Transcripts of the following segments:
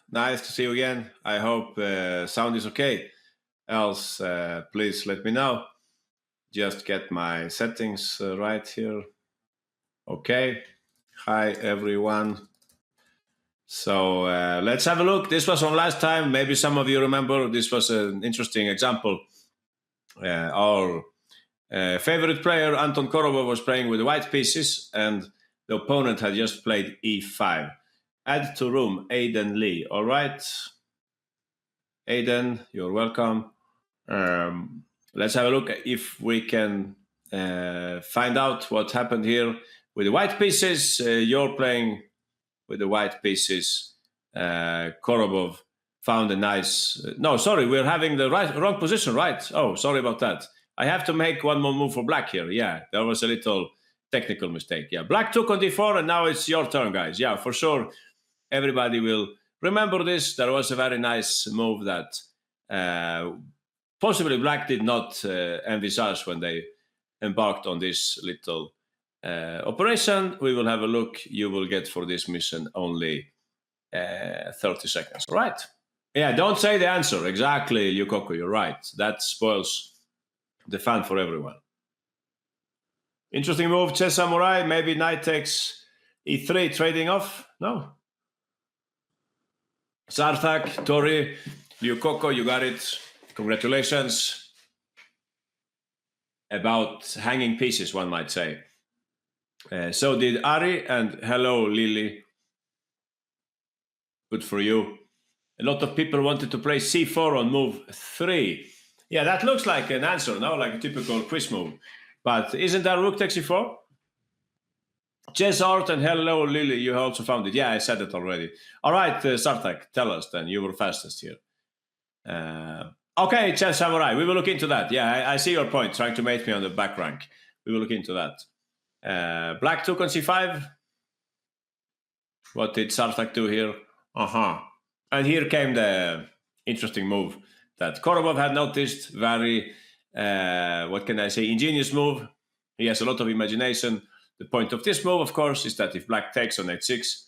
Nice to see you again. I hope sound is okay. Else, please let me know. Just get my settings right here. Okay. Hi, everyone. So let's have a look. This was on last time. Maybe some of you remember. This was an interesting example. Our favorite player, Anton Korobov, was playing with the white pieces, and the opponent had just played e5. Add to room, Aiden Lee. All right. Aiden, you're welcome. Let's have a look if we can find out what happened here with the white pieces. You're playing with the white pieces. Korobov found a nice... no, sorry, we're having the wrong position, right? Oh, sorry about that. I have to make one more move for black here. Yeah, there was a little technical mistake. Yeah, black took on d4, and now it's your turn, guys. Yeah, for sure. Everybody will remember this. There was a very nice move that possibly black did not envisage when they embarked on this little operation. We will have a look. You will get for this mission only 30 seconds. All right. Yeah, don't say the answer. Exactly, Yukoko, you're right. That spoils the fun for everyone. Interesting move, Chess Samurai. Maybe knight takes e3, trading off. No. Sarthak, Tori, Yukoko, you got it. Congratulations. About hanging pieces, one might say. So did Ari, and hello, Lily. Good for you. A lot of people wanted to play c4 on move 3. Yeah, that looks like an answer, no? Like a typical quiz move. But isn't that rook takes e4? Chess Art, and hello, Lily, you also found it. Yeah, I said it already. All right, Sarthak, tell us then. You were fastest here. Okay, Chess Samurai, we will look into that. Yeah, I see your point, trying to mate me on the back rank. We will look into that. Black took on c5. What did Sarthak do here? And here came the interesting move that Korobov had noticed. Very, what can I say, ingenious move. He has a lot of imagination. The point of this move, of course, is that if black takes on h6,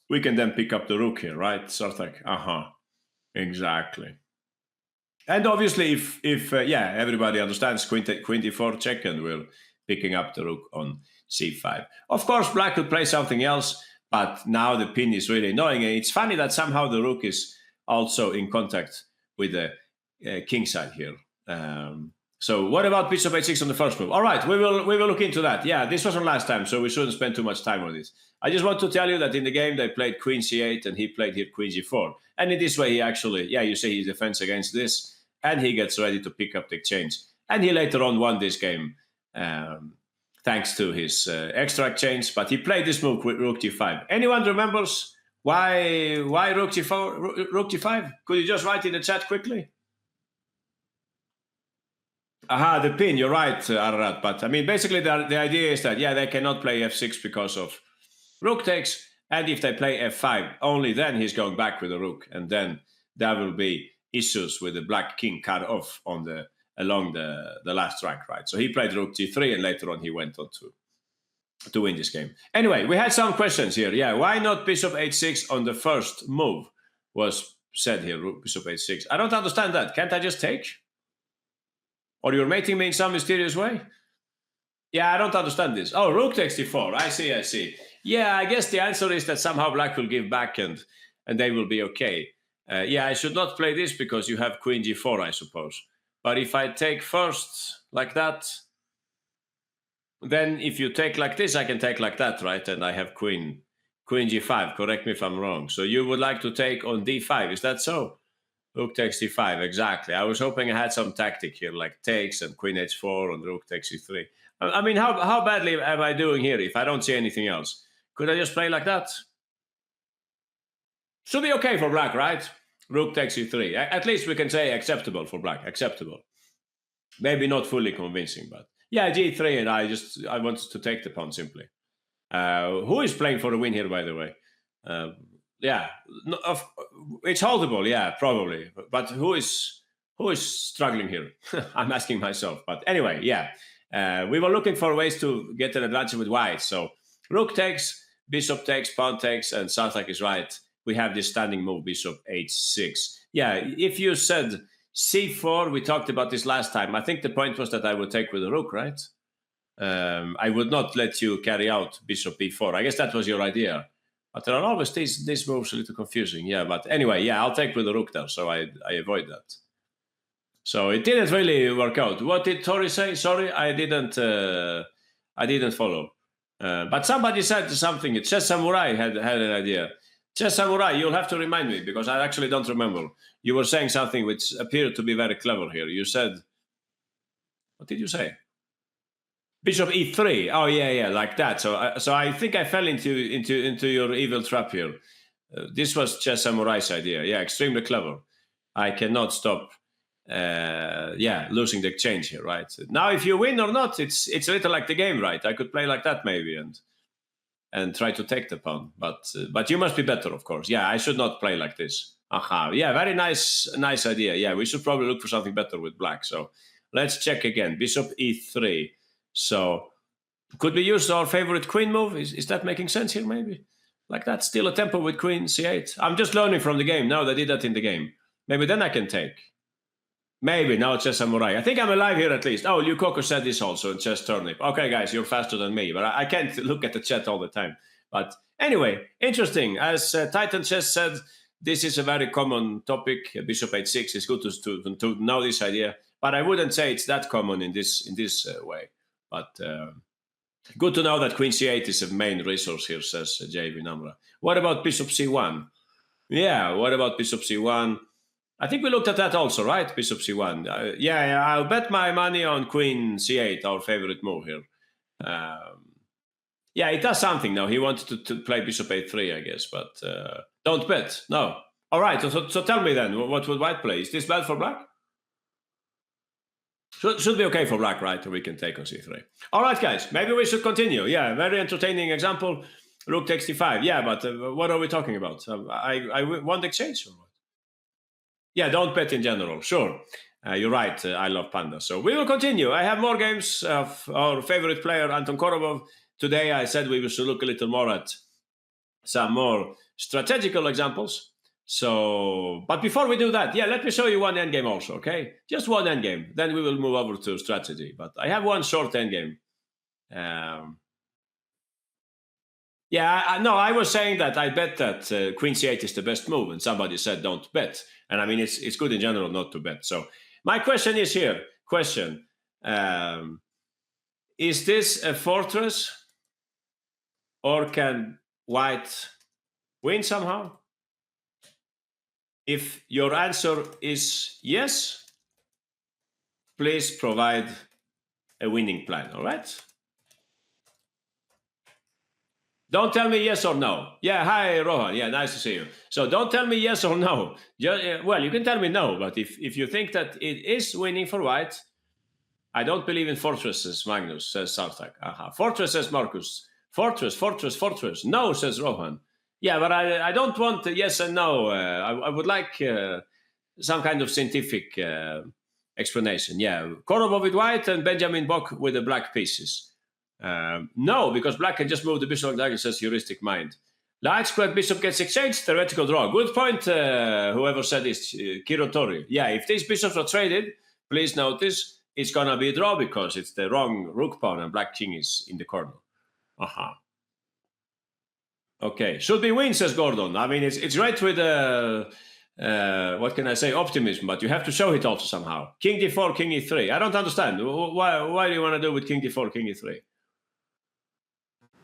we can then pick up the rook here, right, Sarthak? Exactly. And obviously, if everybody understands queen d4 check, and we're picking up the rook on c5. Of course, black could play something else, but now the pin is really annoying. And it's funny that somehow the rook is also in contact with the king side here. So what about bishop h6 on the first move? All right, we will look into that. Yeah, this wasn't last time, so we shouldn't spend too much time on this. I just want to tell you that in the game they played queen c8 and he played here queen g4. And in this way he actually, you say he defends against this, and he gets ready to pick up the exchange. And he later on won this game thanks to his extra exchange, but he played this move with rook g5. Anyone remembers why rook g4, rook g5? Could you just write in the chat quickly? The pin, you're right, Ararat. But I mean, basically the idea is that, they cannot play f6 because of rook takes. And if they play f5, only then he's going back with the rook. And then there will be issues with the black king cut off along the last track, right? So he played rook g3, and later on he went on to win this game. Anyway, we had some questions here. Yeah, why not bishop h6 on the first move was said here, bishop h6. I don't understand that. Can't I just take? Or you're mating me in some mysterious way? Yeah, I don't understand this. Oh, rook takes d4. I see. Yeah, I guess the answer is that somehow black will give back and they will be okay. I should not play this because you have queen g4, I suppose. But if I take first like that, then if you take like this, I can take like that, right? And I have queen g5. Correct me if I'm wrong. So you would like to take on d5. Is that so? Rook takes d5, exactly. I was hoping I had some tactic here, like takes and queen h4 and rook takes e3. I mean, how badly am I doing here if I don't see anything else? Could I just play like that? Should be okay for black, right? Rook takes e3. At least we can say acceptable for black. Acceptable. Maybe not fully convincing, but g3, and I wanted to take the pawn simply. Who is playing for the win here, by the way? It's holdable, probably. But who is struggling here? I'm asking myself. But anyway, we were looking for ways to get an advantage with white. So rook takes, bishop takes, pawn takes, and Sarthak is right. we have this standing move, bishop h6. Yeah, if you said c4, we talked about this last time. I think the point was that I would take with the rook, right? I would not let you carry out bishop b4. I guess that was your idea. But there are always these moves a little confusing. Yeah, but anyway, yeah, I'll take with the rook there, so I avoid that. So it didn't really work out. What did Tori say? Sorry, I didn't follow. But somebody said something. Chess Samurai had an idea. Chess Samurai, you'll have to remind me because I actually don't remember. You were saying something which appeared to be very clever here. You said, what did you say? Bishop e3. Oh yeah, like that. So I think I fell into your evil trap here. This was Chess Samurai's idea. Yeah, extremely clever. I cannot stop. Losing the exchange here, right? Now, if you win or not, it's a little like the game, right? I could play like that maybe and try to take the pawn, but you must be better, of course. Yeah, I should not play like this. Aha, yeah, very nice idea. Yeah, we should probably look for something better with black. So let's check again. Bishop e3. So could we use our favorite queen move? Is that making sense here? Maybe like that. Still a tempo with queen c8. I'm just learning from the game now. They did that in the game. Maybe then I can take. Maybe, now it's Chess Samurai. I think I'm alive here at least. Oh, Liu Coco said this also in Chess Turnip. Okay, guys, you're faster than me, but I can't look at the chat all the time. But anyway, interesting. As Titan Chess said, this is a very common topic. Bishop h6 is good to know this idea, but I wouldn't say it's that common in this way. But good to know that queen c8 is a main resource here, says JV Namra. What about bishop c1? Yeah, what about bishop c1? I think we looked at that also, right? Bishop c1. Yeah, I'll bet my money on queen c8, our favorite move here. Yeah, it does something now. He wanted to play bishop a3, I guess, but don't bet. No. All right, so tell me then, what would white play? Is this bad for black? Should be okay for black, right? We can take on c3. All right, guys, maybe we should continue. Yeah, very entertaining example. Rook takes d5. Yeah, but what are we talking about? I won the exchange or what? Yeah, don't bet in general. Sure. You're right. I love Panda. So we will continue. I have more games of our favorite player, Anton Korobov. Today, I said we should look a little more at some more strategical examples. So, but before we do that, yeah, let me show you one endgame also, okay? Just one endgame. Then we will move over to strategy. But I have one short endgame. I was saying that I bet that queen c8 is the best move, and somebody said don't bet. And I mean, it's good in general not to bet. So my question is here. Is this a fortress, or can white win somehow? If your answer is yes, please provide a winning plan, all right? Don't tell me yes or no. Yeah, hi, Rohan. Yeah, nice to see you. So don't tell me yes or no. Well, you can tell me no, but if you think that it is winning for white, I don't believe in fortresses, Magnus, says Sartak. Fortress, says Marcus. Fortress. No, says Rohan. Yeah, but I don't want yes and no. I would like some kind of scientific explanation. Yeah, Korobov with white and Benjamin Bock with the black pieces. No, because black can just move the bishop like says heuristic mind. Light squared bishop gets exchanged, theoretical draw. Good point, whoever said this, Kirotori. Yeah, if these bishops are traded, please notice it's going to be a draw because it's the wrong rook pawn and black king is in the corner. Okay, should be win, says Gordon. I mean, it's great with, what can I say, optimism, but you have to show it also somehow. King d4, king e3. I don't understand. Why do you want to do with king d4, king e3?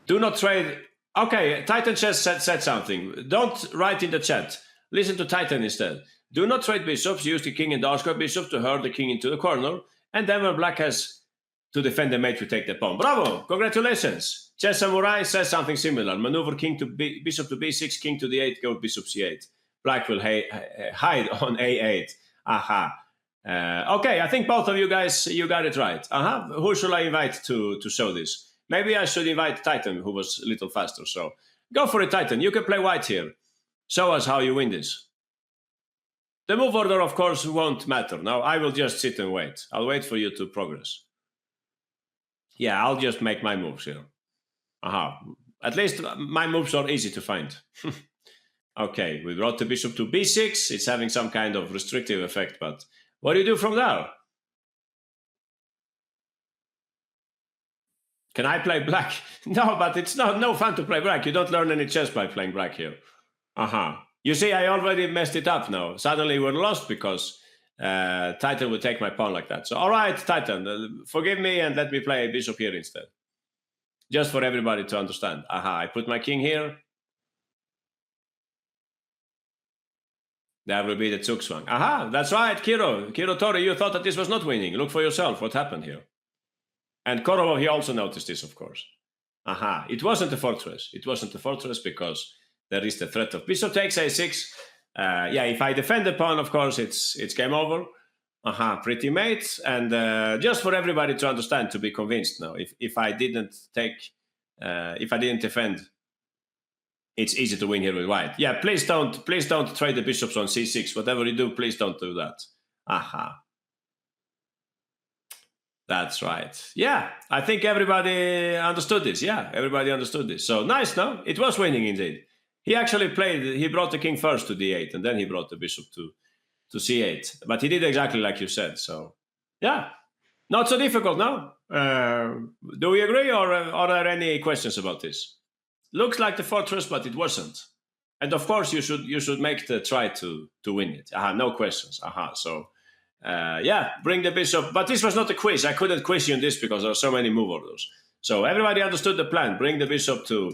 Do not trade. Okay, Titan Chess said something. Don't write in the chat. Listen to Titan instead. Do not trade bishops. Use the king and dark square bishop to herd the king into the corner. And then when black has to defend the mate, we take the pawn. Bravo! Congratulations. Chess Samurai says something similar. Maneuver king to bishop to b6, king to d8, go bishop c8. Black will hide on a8. Okay, I think both of you guys, you got it right. Who should I invite to show this? Maybe I should invite Titan, who was a little faster. So go for it, Titan. You can play white here. Show us how you win this. The move order, of course, won't matter. Now, I will just sit and wait. I'll wait for you to progress. Yeah, I'll just make my moves here. At least my moves are easy to find. Okay, we brought the bishop to b6. It's having some kind of restrictive effect, but what do you do from there? Can I play black? No, but it's no fun to play black. You don't learn any chess by playing black here. You see, I already messed it up now. Suddenly we're lost because Titan would take my pawn like that. So, all right, Titan, forgive me and let me play a bishop here instead. Just for everybody to understand. I put my king here. That will be the Zugzwang. That's right, Kiro. Kiro Tori, you thought that this was not winning. Look for yourself what happened here. And Korobov, he also noticed this, of course. It wasn't a fortress. It wasn't a fortress because there is the threat of bishop takes a6. If I defend the pawn, of course, it's game over. Pretty mate. And just for everybody to understand, to be convinced now, if I didn't defend, it's easy to win here with white. Yeah, please don't trade the bishops on c6. Whatever you do, please don't do that. That's right. Yeah, I think everybody understood this. Yeah, everybody understood this. So nice, no? It was winning indeed. He actually he brought the king first to d8, and then he brought the bishop to c8. But he did exactly like you said. So, yeah, not so difficult, no? Do we agree, or are there any questions about this? Looks like the fortress, but it wasn't. And of course, you should make the try to win it. No questions. So, bring the bishop. But this was not a quiz. I couldn't quiz you on this because there are so many move orders. So everybody understood the plan. Bring the bishop to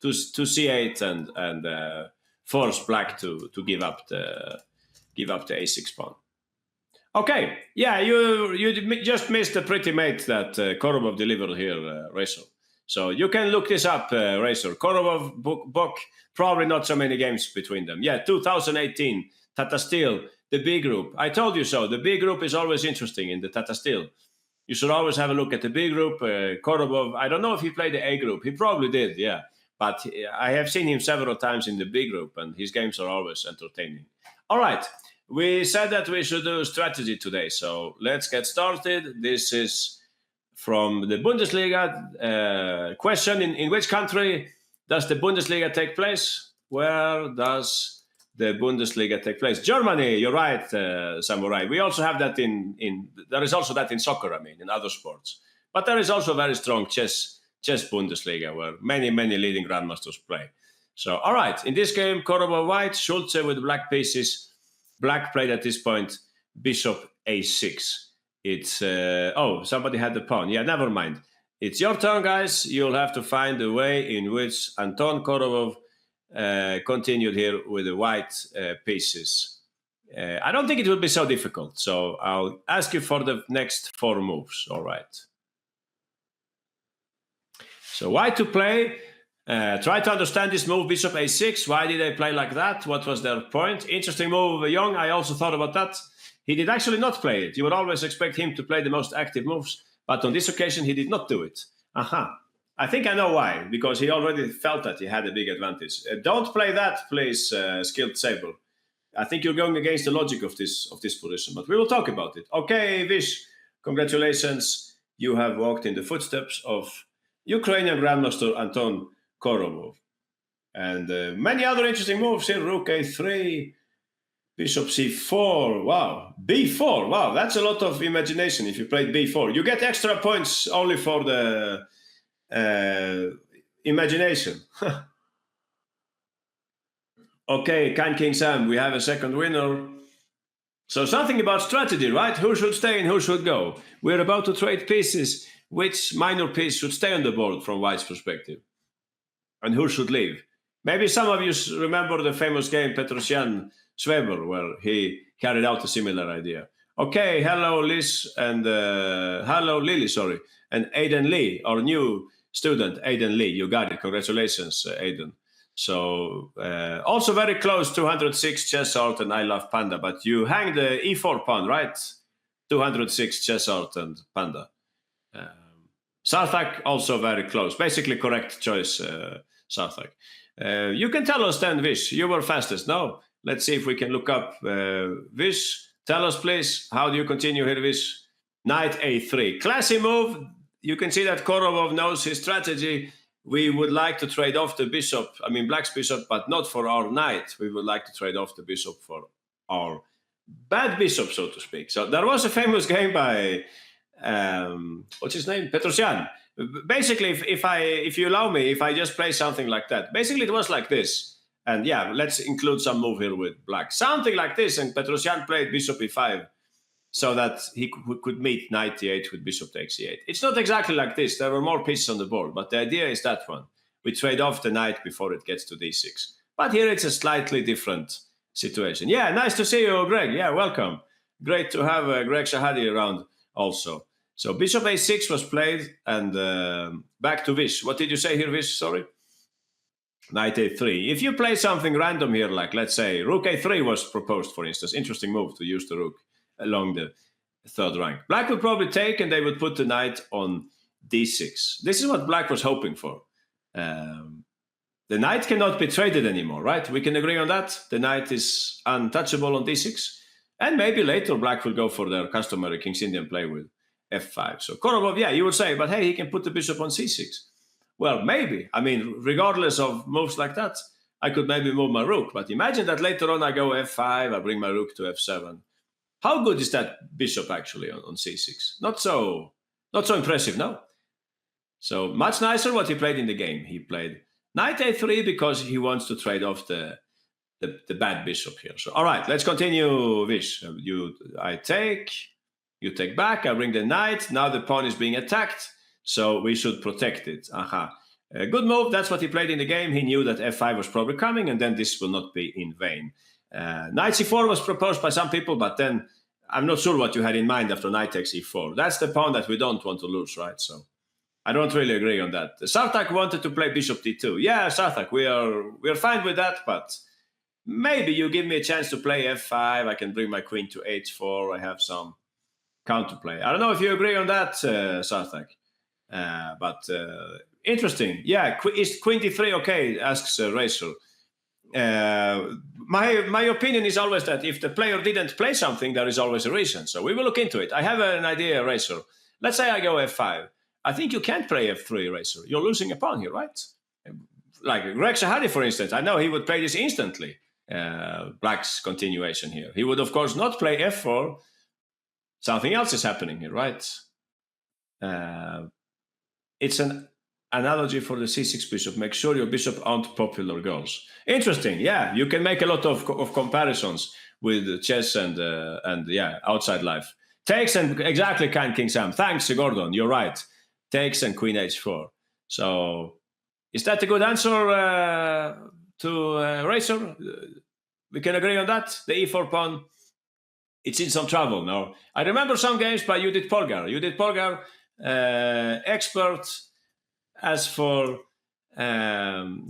c8 and force black to give up the a6 pawn. Okay, yeah, you just missed the pretty mate that Korobov delivered here, Razor. So you can look this up, Razor. Korobov book, probably not so many games between them. Yeah, 2018, Tata Steel, the B group. I told you so. The B group is always interesting in the Tata Steel. You should always have a look at the B group. Korobov, I don't know if he played the A group. He probably did, yeah. But I have seen him several times in the B group, and his games are always entertaining. All right. We said that we should do strategy today, so let's get started. This is from the Bundesliga. Question, in which country does the Bundesliga take place? Where does the Bundesliga take place? Germany, you're right, Samurai. We also have that there is also that in soccer, in other sports. But there is also very strong chess Bundesliga where many leading grandmasters play. So, all right, in this game, Korobov white, Schulze with black pieces. Black played at this point bishop a6. It's somebody had the pawn. Yeah, never mind. It's your turn, guys. You'll have to find a way in which Anton Korobov continued here with the white pieces. I don't think it will be so difficult. So I'll ask you for the next 4 moves. All right. So white to play. Try to understand this move, bishop a6. Why did they play like that? What was their point? Interesting move, Young. I also thought about that. He did actually not play it. You would always expect him to play the most active moves, but on this occasion, he did not do it. I think I know why, because he already felt that he had a big advantage. Don't play that, please, Skilled Sable. I think you're going against the logic of this position, but we will talk about it. Okay, Vish, congratulations. You have walked in the footsteps of Ukrainian Grandmaster Anton Korobov. And many other interesting moves here. Rook a3, bishop c4. Wow. b4. Wow, that's a lot of imagination if you played b4. You get extra points only for the imagination. Okay, King Sam, we have a second winner. So something about strategy, right? Who should stay and who should go? We're about to trade pieces. Which minor piece should stay on the board from White's perspective? And who should leave? Maybe some of you remember the famous game Petrosyan-Schweber, where he carried out a similar idea. Okay, hello Liz and hello Lily, sorry, and Aiden Lee, our new student, Aiden Lee. You got it. Congratulations, Aiden. So also very close, 206 chess art, and I love Panda. But you hang the e4 pawn, right? 206 chess art and Panda. Sarthak also very close. Basically correct choice, Sarthak. You can tell us then, Vish. You were fastest. No? Let's see if we can look up Vish. Tell us, please. How do you continue here, Vish? Knight a3. Classy move. You can see that Korobov knows his strategy. we would like to trade off the bishop, I mean black's bishop, but not for our knight. We would like to trade off the bishop for our bad bishop, so to speak. So there was a famous game by, what's his name? Petrosyan. Basically, if you allow me, if I just play something like that, basically it was like this. And yeah, let's include some move here with black. Something like this, and Petrosyan played bishop e5 so that he could meet knight e8 with bishop takes e8. It's not exactly like this. There were more pieces on the board, but the idea is that one. We trade off the knight before it gets to d6. But here it's a slightly different situation. Yeah, nice to see you, Greg. Yeah, welcome. Great to have Greg Shahadi around also. So bishop a6 was played, and back to Vish. What did you say here, Vish? Sorry. Knight a3. If you play something random here, like let's say rook a3 was proposed, for instance, interesting move to use the rook along the third rank. Black would probably take, and they would put the knight on d6. This is what black was hoping for. The knight cannot be traded anymore, right? We can agree on that. The knight is untouchable on d6. And maybe later black will go for their customary King's Indian play with f5. So Korobov, yeah, you would say, but hey, he can put the bishop on c6. Well, maybe. I mean, regardless of moves like that, I could maybe move my rook. But imagine that later on I go f5, I bring my rook to f7. How good is that bishop actually on c6? Not so impressive, no? So much nicer what he played in the game. He played knight a3 because he wants to trade off the bad bishop here. So all right, let's continue, Vish. I take, you take back, I bring the knight. Now the pawn is being attacked, so we should protect it. Aha. Good move. That's what he played in the game. He knew that f5 was probably coming, and then this will not be in vain. Knight c4 was proposed by some people, but then I'm not sure what you had in mind after knight takes e4. That's the pawn that we don't want to lose, right? So I don't really agree on that. Sartak wanted to play bishop d2. Yeah, Sartak, we are fine with that, but maybe you give me a chance to play f5. I can bring my queen to h4. I have some counterplay. I don't know if you agree on that, Sartak. But interesting. Yeah, is queen d3 okay? Asks Racer. My opinion is always that if the player didn't play something, there is always a reason. So we will look into it. I have an idea, Racer. Let's say I go f5. I think you can't play f3, Racer. You're losing a pawn here, right? Like Greg Shahadi, for instance. I know he would play this instantly. Black's continuation here. He would, of course, not play f4. Something else is happening here, right? It's an analogy for the c6 bishop. Make sure your bishop aren't popular girls. Interesting. Yeah, you can make a lot of comparisons with chess and yeah, outside life. Takes and exactly, kind King Sam. Thanks, Gordon. You're right. Takes and queen h4. So is that a good answer to Racer? We can agree on that. The e4 pawn, it's in some trouble now. I remember some games by Judith Polgar. Judith Polgar, expert as for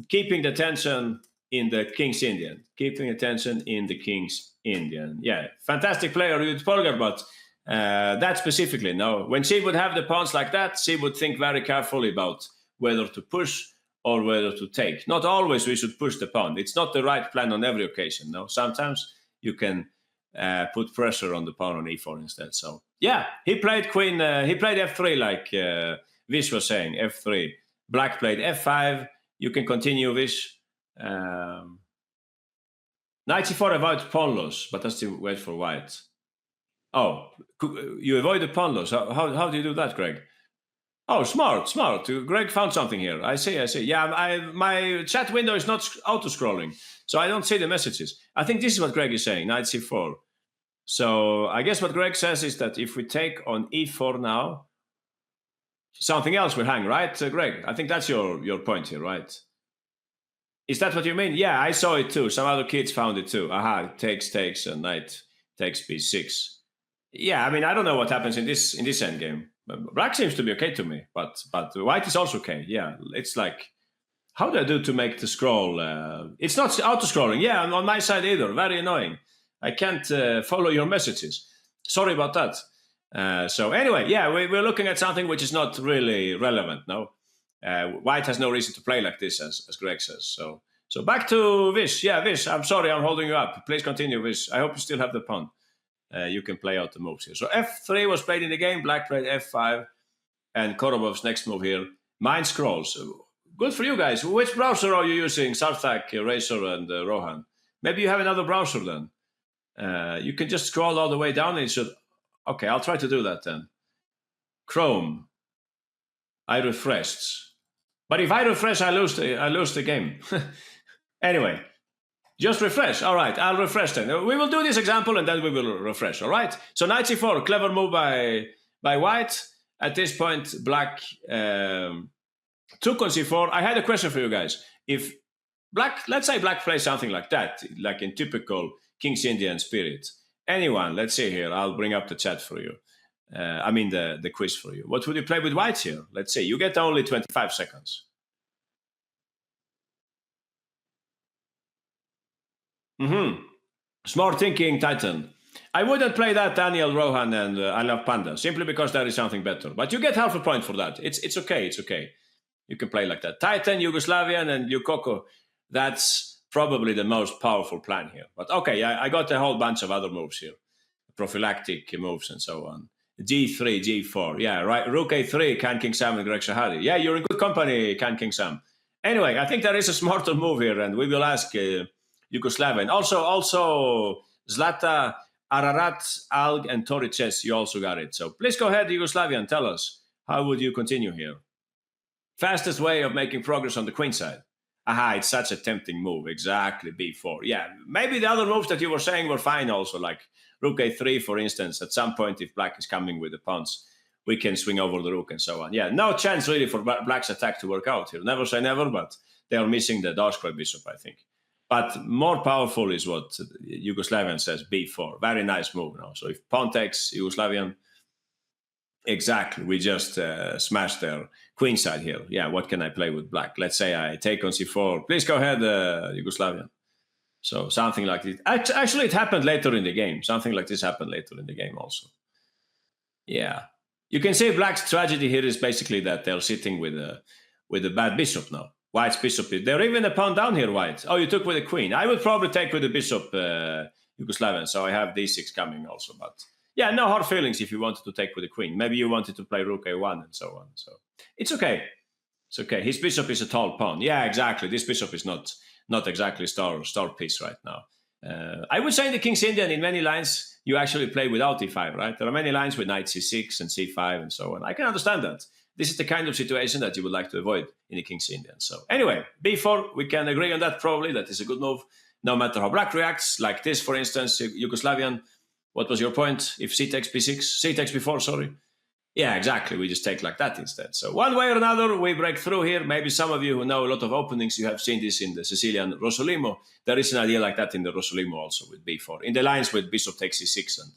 keeping the tension in the King's Indian. Keeping attention in the King's Indian. Yeah, fantastic player, Judith Polgar, but that specifically, no. When she would have the pawns like that, she would think very carefully about whether to push or whether to take. Not always we should push the pawn. It's not the right plan on every occasion, no. Sometimes you can put pressure on the pawn on e4 instead. So yeah, he played queen, he played f3 like Vish was saying, f3. Black played f5. You can continue, Vish. Knight c4 avoid pawn loss, but I still wait for white. Oh, you avoid the pawn loss. How do you do that, Greg? Oh, smart. Greg found something here. I see. Yeah, my chat window is not auto-scrolling, so I don't see the messages. I think this is what Greg is saying, knight c4. So I guess what Greg says is that if we take on e4 now, something else will hang, right, Greg? I think that's your point here, right? Is that what you mean? Yeah, I saw it too. Some other kids found it too. Aha, takes, and knight takes b6. Yeah, I mean, I don't know what happens in this endgame. Black seems to be okay to me, but white is also okay. Yeah, it's like, how do I do to make the scroll? It's not auto-scrolling. Yeah, on my side either. Very annoying. I can't follow your messages. Sorry about that. So anyway, yeah, we're looking at something which is not really relevant, no? White has no reason to play like this, as Greg says. So back to Vish. Yeah, Vish, I'm sorry I'm holding you up. Please continue, Vish. I hope you still have the pawn. You can play out the moves here. So f3 was played in the game. Black played f5. And Korobov's next move here, mine scrolls. Good for you guys. Which browser are you using? Sarthak, Razor, and Rohan. Maybe you have another browser then. You can just scroll all the way down and it should. Okay, I'll try to do that then. Chrome. I refreshed. But if I refresh, I lose the game. Anyway, just refresh. All right, I'll refresh then. We will do this example and then we will refresh. All right. So knight c4, clever move by white. At this point, black took on c4. I had a question for you guys. If black, let's say black plays something like that, like in typical King's Indian spirit. Anyone, let's see here. I'll bring up the chat for you. I mean the quiz for you. What would you play with white here? Let's see. You get only 25 seconds. Smart thinking, Titan. I wouldn't play that, Daniel, Rohan, and I love Panda, simply because there is something better. But you get half a point for that. It's okay. It's okay. You can play like that. Titan, Yugoslavian, and Yukoko. That's probably the most powerful plan here. But okay, I got a whole bunch of other moves here. Prophylactic moves and so on. G3, G4. Yeah, right. Rook A3, Can King Sam and Greg Shahadi. Yeah, you're in good company, Can King Sam. Anyway, I think there is a smarter move here, and we will ask Yugoslavian. Also, Zlata, Ararat, Alg, and Torices, you also got it. So please go ahead, Yugoslavian, tell us, how would you continue here? Fastest way of making progress on the queen side. Aha, it's such a tempting move. Exactly, b4. Yeah, maybe the other moves that you were saying were fine also, like rook a3, for instance. At some point, if black is coming with the pawns, we can swing over the rook and so on. Yeah, no chance really for black's attack to work out here. Never say never, but they are missing the dark square bishop, I think. But more powerful is what Yugoslavian says, b4. Very nice move now. So if pawn takes Yugoslavian, exactly, we just smashed their queen side here. Yeah, what can I play with black? Let's say I take on c4. Please go ahead, Yugoslavian. So something like this. Actually, it happened later in the game. Something like this happened later in the game also. Yeah. You can say black's tragedy here is basically that they're sitting with a bad bishop now. White's bishop is... They're even a pawn down here, white. Oh, you took with a queen. I would probably take with the bishop, Yugoslavian. So I have d6 coming also. But yeah, no hard feelings if you wanted to take with the queen. Maybe you wanted to play rook a1 and so on. So it's okay. It's okay. His bishop is a tall pawn. Yeah, exactly. This bishop is not exactly star piece right now. I would say in the King's Indian, in many lines, you actually play without e5, right? There are many lines with knight c6 and c5 and so on. I can understand that. This is the kind of situation that you would like to avoid in the King's Indian. So anyway, b4, we can agree on that probably. That is a good move, no matter how black reacts. Like this, for instance, Yugoslavian. What was your point? If c takes b6, c takes b4, sorry. Yeah, exactly. We just take like that instead. So one way or another, we break through here. Maybe some of you who know a lot of openings, you have seen this in the Sicilian Rosolimo. There is an idea like that in the Rosolimo also with b4. In the lines with bishop takes c6 and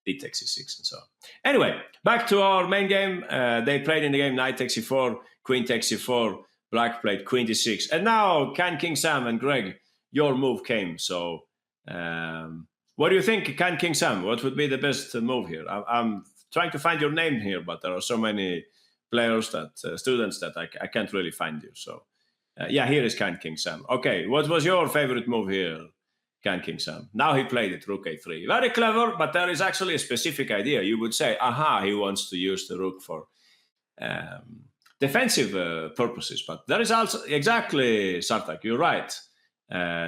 d takes c6 and so on. Anyway, back to our main game. They played in the game knight takes c4, queen takes c4, black played queen d6. And now, Can King Sam and Greg, your move came. So what do you think, Can King Sam? What would be the best move here? I'm trying to find your name here, but there are so many players that students that I can't really find you. So yeah, here is Can King Sam. Okay, what was your favorite move here, Can King Sam? Now he played it, rook a3. Very clever, but there is actually a specific idea. You would say, aha, he wants to use the rook for defensive purposes. But there is also, exactly, Sartak, you're right.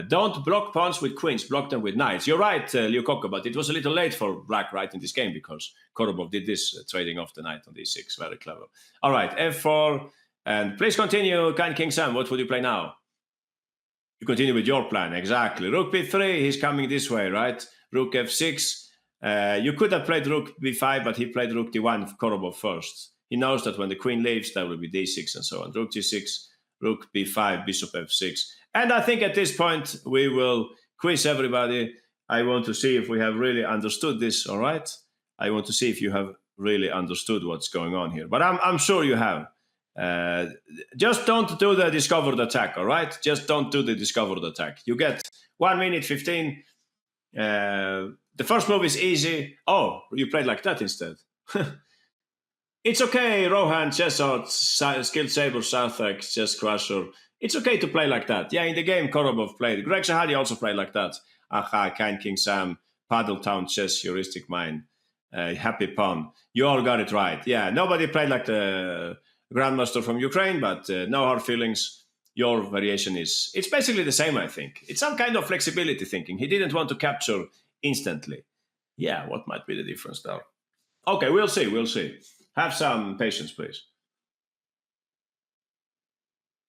Don't block pawns with queens, block them with knights. You're right, Liu Koko, but it was a little late for black right in this game because Korobov did this, trading off the knight on d6. Very clever. All right, f4. And please continue, Can King Sam. What would you play now? You continue with your plan, exactly. Rook b3, he's coming this way, right? Rook f6. You could have played rook b5, but he played rook d1, Korobov first. He knows that when the queen leaves, there will be d6 and so on. Rook g6, rook b5, bishop f6. And I think at this point, we will quiz everybody. I want to see if we have really understood this, all right? I want to see if you have really understood what's going on here. But I'm sure you have. Just don't do the discovered attack, all right? Just don't do the discovered attack. You get 1 minute 15. The first move is easy. Oh, you played like that instead. It's okay, Rohan, Chessart, Skilled Saber, Sarthak, Chess Crusher. It's okay to play like that. Yeah, in the game, Korobov played. Greg Shahadi also played like that. Aha, Can King Sam, Paddletown Chess, Heuristic Mind, Happy Pawn. You all got it right. Yeah, nobody played like the grandmaster from Ukraine, but no hard feelings. Your variation it's basically the same, I think. It's some kind of flexibility thinking. He didn't want to capture instantly. Yeah, what might be the difference there? Okay, we'll see. Have some patience, please.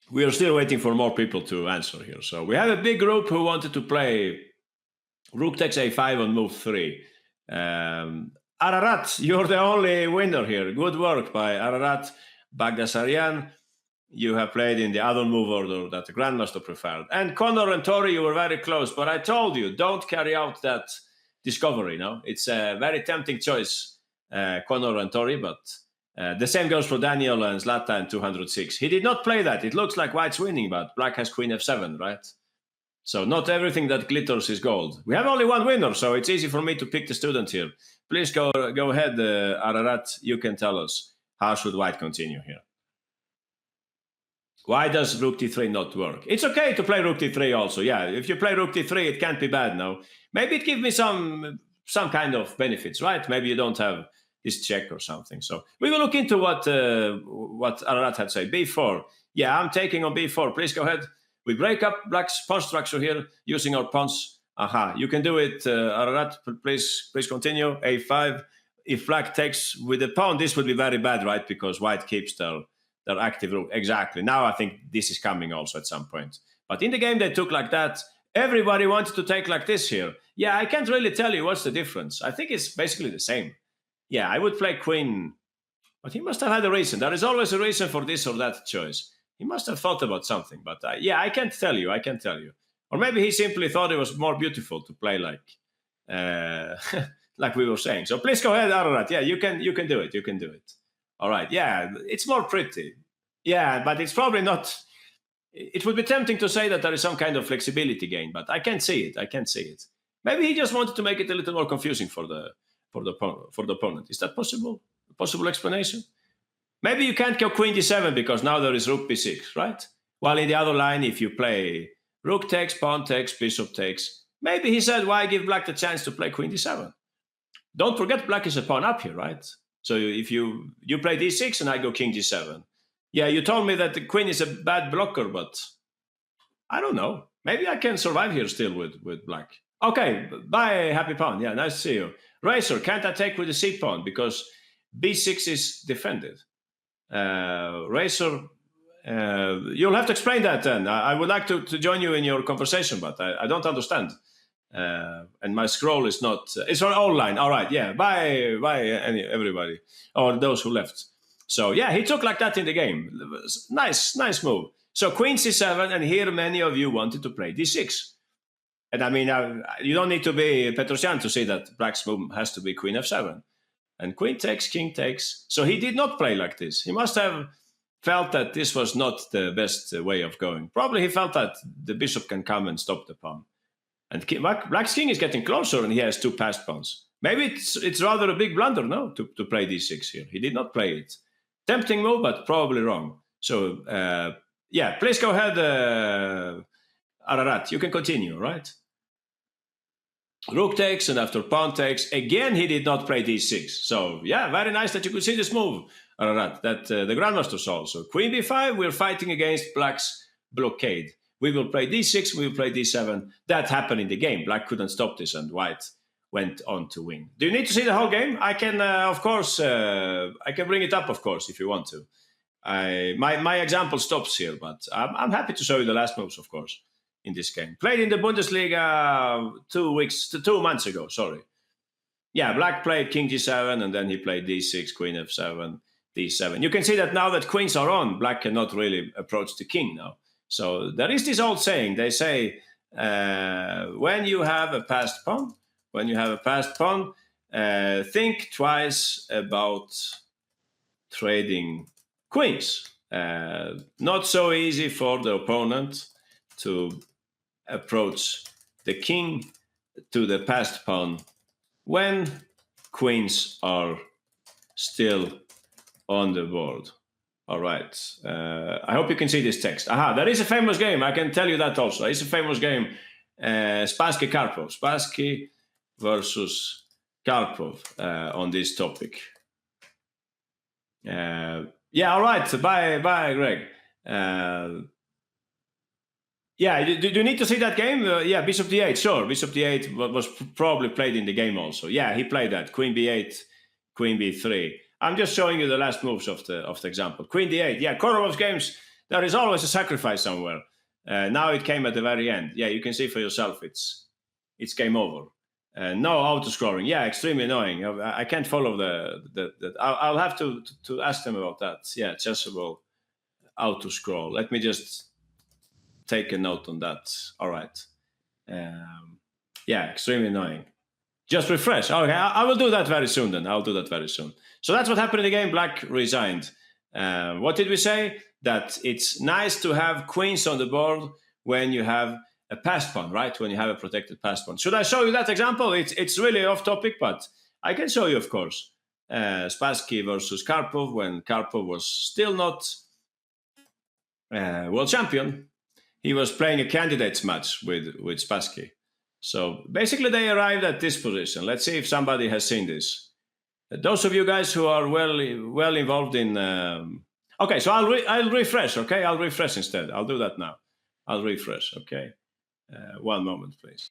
We are still waiting for more people to answer here. So we have a big group who wanted to play Rook takes a5 on move 3. Ararat, you're the only winner here. Good work by Ararat Bagdasaryan. You have played in the other move order that the Grandmaster preferred. And Connor and Tori, you were very close, but I told you, don't carry out that discovery, no? It's a very tempting choice, Connor and Tori, but the same goes for Daniel and Zlatan 206. He did not play that. It looks like white's winning, but black has queen f7, right? So not everything that glitters is gold. We have only one winner, so it's easy for me to pick the student here. Please go ahead, Ararat. You can tell us how should white continue here. Why does rook d3 not work? It's okay to play rook d3 also. Yeah, if you play rook d3, it can't be bad now. Maybe it gives me some kind of benefits, right? Maybe you don't have this check or something. So we will look into what Ararat had to say. b4. Yeah, I'm taking on b4. Please go ahead. We break up black's pawn structure here using our pawns. Aha, you can do it, Ararat. Please continue. a5. If black takes with the pawn, this would be very bad, right? Because white keeps their active rook. Exactly. Now I think this is coming also at some point. But in the game they took like that. Everybody wanted to take like this here. Yeah, I can't really tell you what's the difference. I think it's basically the same. Yeah, I would play queen. But he must have had a reason. There is always a reason for this or that choice. He must have thought about something. But yeah, I can't tell you. Or maybe he simply thought it was more beautiful to play like like we were saying. So please go ahead, Ararat. Yeah, you can do it. You can do it. All right. Yeah, it's more pretty. Yeah, but it's probably not. It would be tempting to say that there is some kind of flexibility gain, but I can't see it. Maybe he just wanted to make it a little more confusing for the opponent. Is that possible? A possible explanation? Maybe you can't go queen d7 because now there is rook b6, right? While in the other line, if you play rook takes, pawn takes, bishop takes, maybe he said, why give black the chance to play queen d7? Don't forget black is a pawn up here, right? So if you play d6 and I go king g7. Yeah, you told me that the queen is a bad blocker, but I don't know. Maybe I can survive here still with black. Okay, bye, happy pawn. Yeah, nice to see you. Racer, can't I take with the c pawn because b6 is defended? Racer, you'll have to explain that then. I would like to join you in your conversation, but I don't understand. And my scroll is not. It's on online. All right. Yeah. Bye. Everybody, or those who left. So yeah, he took like that in the game. Nice move. So queen c7, and here many of you wanted to play d6. And I mean, you don't need to be Petrosian to see that black's move has to be queen f7. And queen takes, king takes. So he did not play like this. He must have felt that this was not the best way of going. Probably he felt that the bishop can come and stop the pawn. And black's king is getting closer, and he has two passed pawns. Maybe it's rather a big blunder, no, to play d6 here. He did not play it. Tempting move, but probably wrong. So, yeah, please go ahead, Ararat. You can continue, right? Rook takes, and after pawn takes, again, he did not play d6. So, yeah, very nice that you could see this move, Ararat, that the Grandmaster saw. So, queen b5, we're fighting against black's blockade. We will play d6, we will play d7. That happened in the game. Black couldn't stop this, and white went on to win. Do you need to see the whole game? I can, of course, I can bring it up, of course, if you want to. My example stops here, but I'm happy to show you the last moves, of course, in this game. Played in the Bundesliga 2 months ago, sorry. Yeah, black played king g7, and then he played d6, queen f7, d7. You can see that now that queens are on, black cannot really approach the king now. So there is this old saying. They say, when you have a passed pawn, think twice about trading queens. Not so easy for the opponent to approach the king to the passed pawn when queens are still on the board. All right. I hope you can see this text. Aha, there is a famous game. I can tell you that also. It's a famous game. Spassky-Karpov. Spassky versus Karpov on this topic. Yeah, Yeah, all right. Bye, Greg. Yeah, do you need to see that game? Yeah, Bishop D8, sure. Bishop D8 was probably played in the game also. Yeah, he played that. Queen B8, Queen B3. I'm just showing you the last moves of the example. Queen D8. Yeah, Korobov's games, there is always a sacrifice somewhere. Now it came at the very end. Yeah, you can see for yourself. It's game over. No auto scoring. Yeah, extremely annoying. I can't follow the I'll have to ask them about that. Yeah, chessable auto scroll. Let me just take a note on that. All right. Yeah, extremely annoying. Just refresh. Okay, I will do that very soon then. I'll do that very soon. So that's what happened in the game. Black resigned. What did we say? That it's nice to have queens on the board when you have a passed pawn, right? When you have a protected passed pawn. Should I show you that example? It's really off topic, but I can show you, of course. Spassky versus Karpov, when Karpov was still not world champion. He was playing a candidates match with Spassky. So basically they arrived at this position. Let's see if somebody has seen this. Those of you guys who are well involved in... Okay, so I'll refresh, okay? I'll refresh instead. I'll do that now. I'll refresh, okay? One moment, please.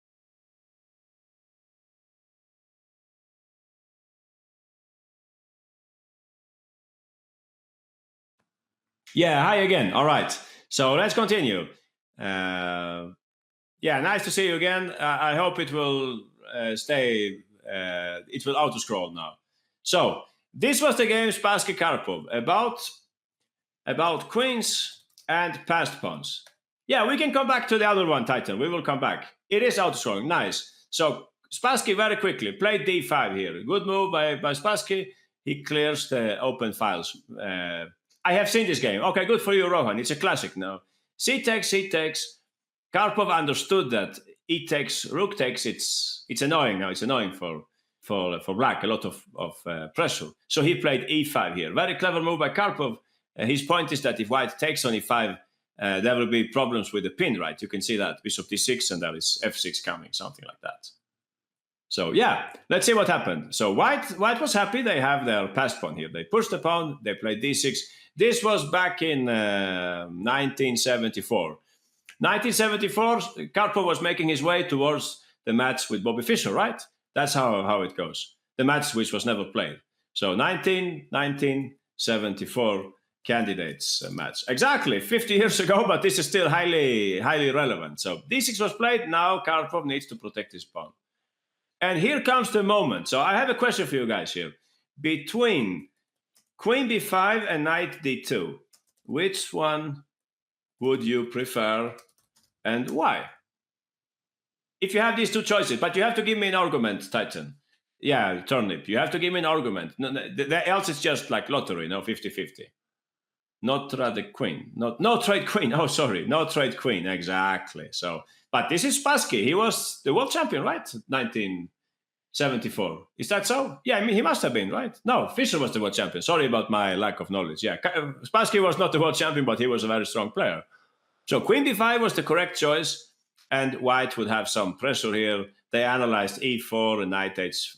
Yeah, hi again. All right. So let's continue. Yeah, nice to see you again. I hope it will stay. It will auto scroll now. So this was the game Spassky Karpov about queens and passed pawns. Yeah, we can come back to the other one, Titan. We will come back. It is auto scrolling. Nice. So Spassky very quickly played d5 here. Good move by Spassky. He clears the open files. I have seen this game. Okay, good for you, Rohan. It's a classic now. C takes. Karpov understood that e takes, rook takes. It's annoying now. It's annoying for black. A lot of pressure. So he played e5 here. Very clever move by Karpov. His point is that if white takes on e5, there will be problems with the pin, right? You can see that bishop d6 and there is f6 coming, something like that. So yeah, let's see what happened. So white was happy. They have their passed pawn here. They pushed the pawn. They played d6. This was back in 1974. 1974, Karpov was making his way towards the match with Bobby Fischer, right? That's how it goes. The match which was never played. So 1974 candidates match. Exactly, 50 years ago, but this is still highly relevant. So d6 was played. Now Karpov needs to protect his pawn. And here comes the moment. So I have a question for you guys here. Between Queen b5 and knight d2, which one would you prefer and why? If you have these two choices, but you have to give me an argument, Titan. Yeah, Turnip, you have to give me an argument. No, else it's just like lottery, 50-50. Not trade queen. No trade queen. Oh, sorry. No trade queen. Exactly. So, but this is Spassky. He was the world champion, right? 1974. Is that so? Yeah, I mean, he must have been, right? No, Fischer was the world champion. Sorry about my lack of knowledge. Yeah, Spassky was not the world champion, but he was a very strong player. So Queen b5 was the correct choice, and white would have some pressure here. They analyzed e4 and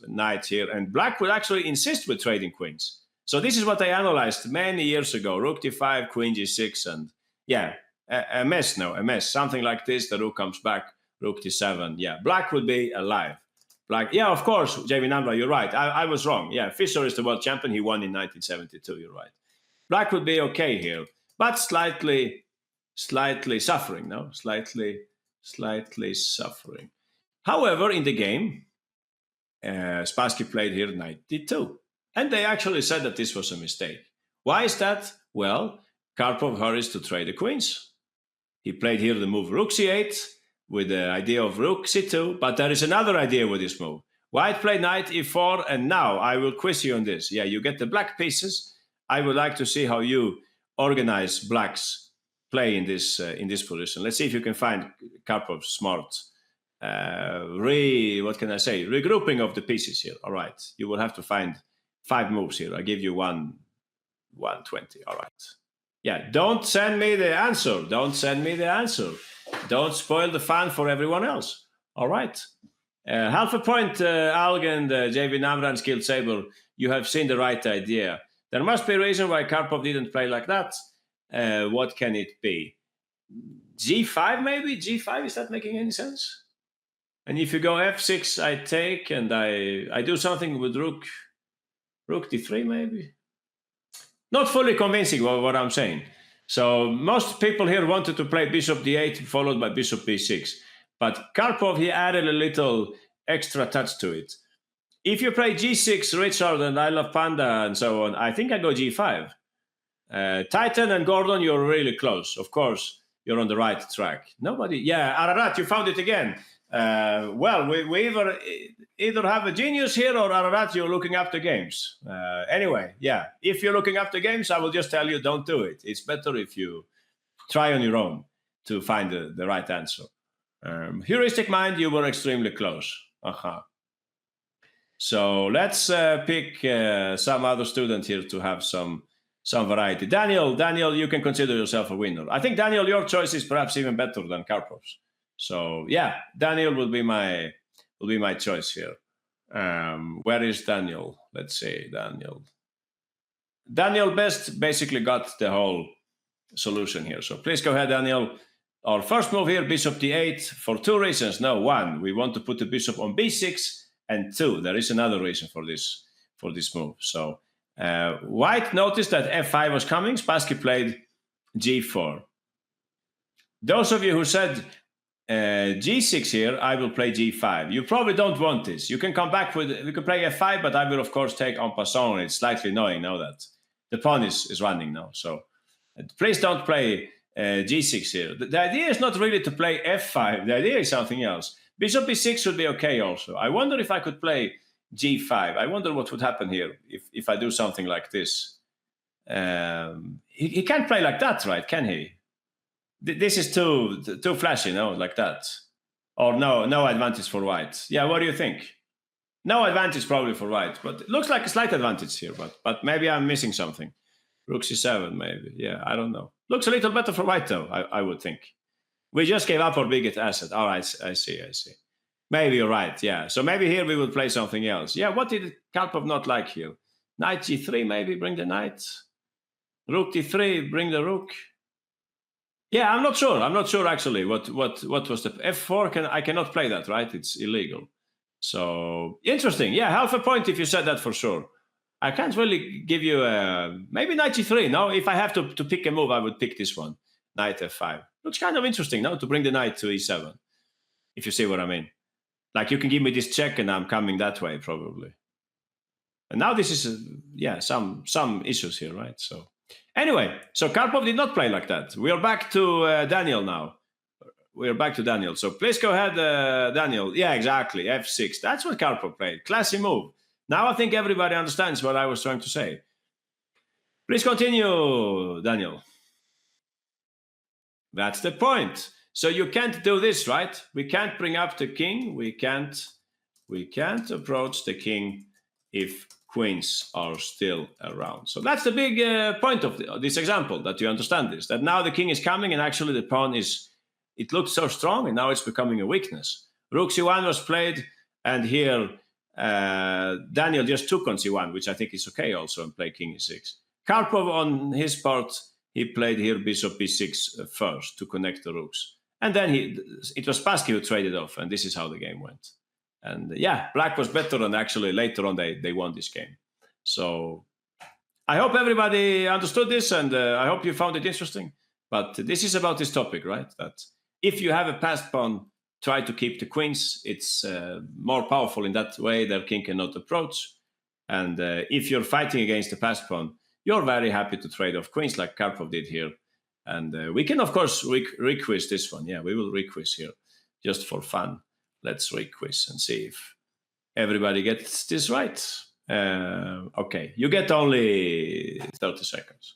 knight here, and black would actually insist with trading queens. So this is what they analyzed many years ago. Rook d5, queen g6, and yeah, a mess now, a mess. Something like this, the rook comes back, rook d7. Yeah, black would be alive. Black, yeah, of course, JV Nambra, you're right. I was wrong. Yeah, Fischer is the world champion. He won in 1972, you're right. Black would be okay here, but slightly suffering, no? Slightly suffering. However, in the game, Spassky played here knight d2. And they actually said that this was a mistake. Why is that? Well, Karpov hurries to trade the queens. He played here the move rook c8 with the idea of rook c2, but there is another idea with this move. White played knight e4, and now I will quiz you on this. Yeah, you get the black pieces. I would like to see how you organize black's play in this position. Let's see if you can find Karpov's smart regrouping of the pieces here. All right, you will have to find 5 moves here. I give you 120. All right. Yeah, don't send me the answer. Don't send me the answer. Don't spoil the fun for everyone else. All right. Half a point, Alg and JV Namran Skilled Saber. You have seen the right idea. There must be a reason why Karpov didn't play like that. What can it be? G5 maybe? G5, is that making any sense? And if you go F6, I take, and I do something with Rook D3 maybe? Not fully convincing what I'm saying. So most people here wanted to play Bishop D8 followed by Bishop B6. But Karpov, he added a little extra touch to it. If you play G6, Richard and I Love Panda and so on, I think I go G5. Titan and Gordon, you're really close. Of course, you're on the right track. Nobody, yeah, Ararat, you found it again. Well, we either have a genius here or Ararat, you're looking after games. Anyway, yeah, if you're looking after games, I will just tell you, don't do it. It's better if you try on your own to find the right answer. Heuristic mind, you were extremely close. So let's pick some other student here to have some variety. Daniel, you can consider yourself a winner. I think, Daniel, your choice is perhaps even better than Karpov's. So yeah, Daniel will be my choice here. Where is Daniel? Let's see, Daniel Best basically got the whole solution here. So please go ahead, Daniel. Our first move here, Bishop D8, for two reasons. No, one, we want to put the bishop on B6, and two, there is another reason for this move. So White noticed that F5 was coming. Spassky played G4. Those of you who said G6 here, I will play G5. You probably don't want this. You can come back with, we could play F5, but I will of course take en passant. It's slightly annoying now that the pawn is running now. So please don't play G6 here. The idea is not really to play F5. The idea is something else. Bishop B6 would be okay also. I wonder if I could play G5. I wonder what would happen here if I do something like this. He can't play like that, right? Can he? This is too flashy, no, like that. Or no advantage for White. Yeah, what do you think? No advantage probably for White, but it looks like a slight advantage here, but maybe I'm missing something. Rook C7 maybe. Yeah, I don't know. Looks a little better for White though, I would think. We just gave up our biggest asset. All right, I see. Maybe you're right, yeah. So maybe here we will play something else. Yeah, what did Karpov not like here? Knight G3 maybe, bring the knight. Rook D3, bring the rook. Yeah, I'm not sure actually what was the F4. I cannot play that, right? It's illegal. So interesting. Yeah, half a point if you said that for sure. I can't really give you maybe Knight G3. No, if I have to pick a move, I would pick this one. Knight F5. Looks kind of interesting now to bring the knight to E7. If you see what I mean. Like you can give me this check and I'm coming that way probably. And now this is some issues here, right? So anyway, so Karpov did not play like that. We are back to Daniel now. We are back to Daniel. So please go ahead, Daniel. Yeah, exactly. F6. That's what Karpov played. Classy move. Now I think everybody understands what I was trying to say. Please continue, Daniel. That's the point. So you can't do this, right? We can't bring up the king. We can't approach the king if queens are still around. So that's the big point of this example, that you understand this, that now the king is coming and actually the pawn it looked so strong and now it's becoming a weakness. Rook C1 was played, and here Daniel just took on C1, which I think is okay also, and played king E6. Karpov on his part, he played here bishop B6 first to connect the rooks. And then it was Spassky who traded off, and this is how the game went. And yeah, black was better, and actually later on they won this game. So I hope everybody understood this, and I hope you found it interesting. But this is about this topic, right? That if you have a passed pawn, try to keep the queens. It's more powerful in that way. Their king cannot approach. And if you're fighting against the passed pawn, you're very happy to trade off queens like Karpov did here. And we can, of course, requiz this one. Yeah, we will requiz here just for fun. Let's requiz and see if everybody gets this right. Okay, you get only 30 seconds.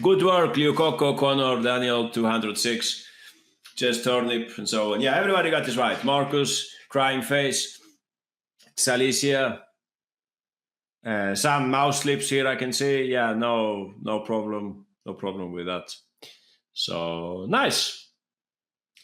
Good work, Liu Coco, Connor, Daniel, 206, Chess Turnip, and so on. Yeah, everybody got this right. Marcus, Crying Face, Salicia, some mouse slips here I can see. Yeah, no problem with that. So nice.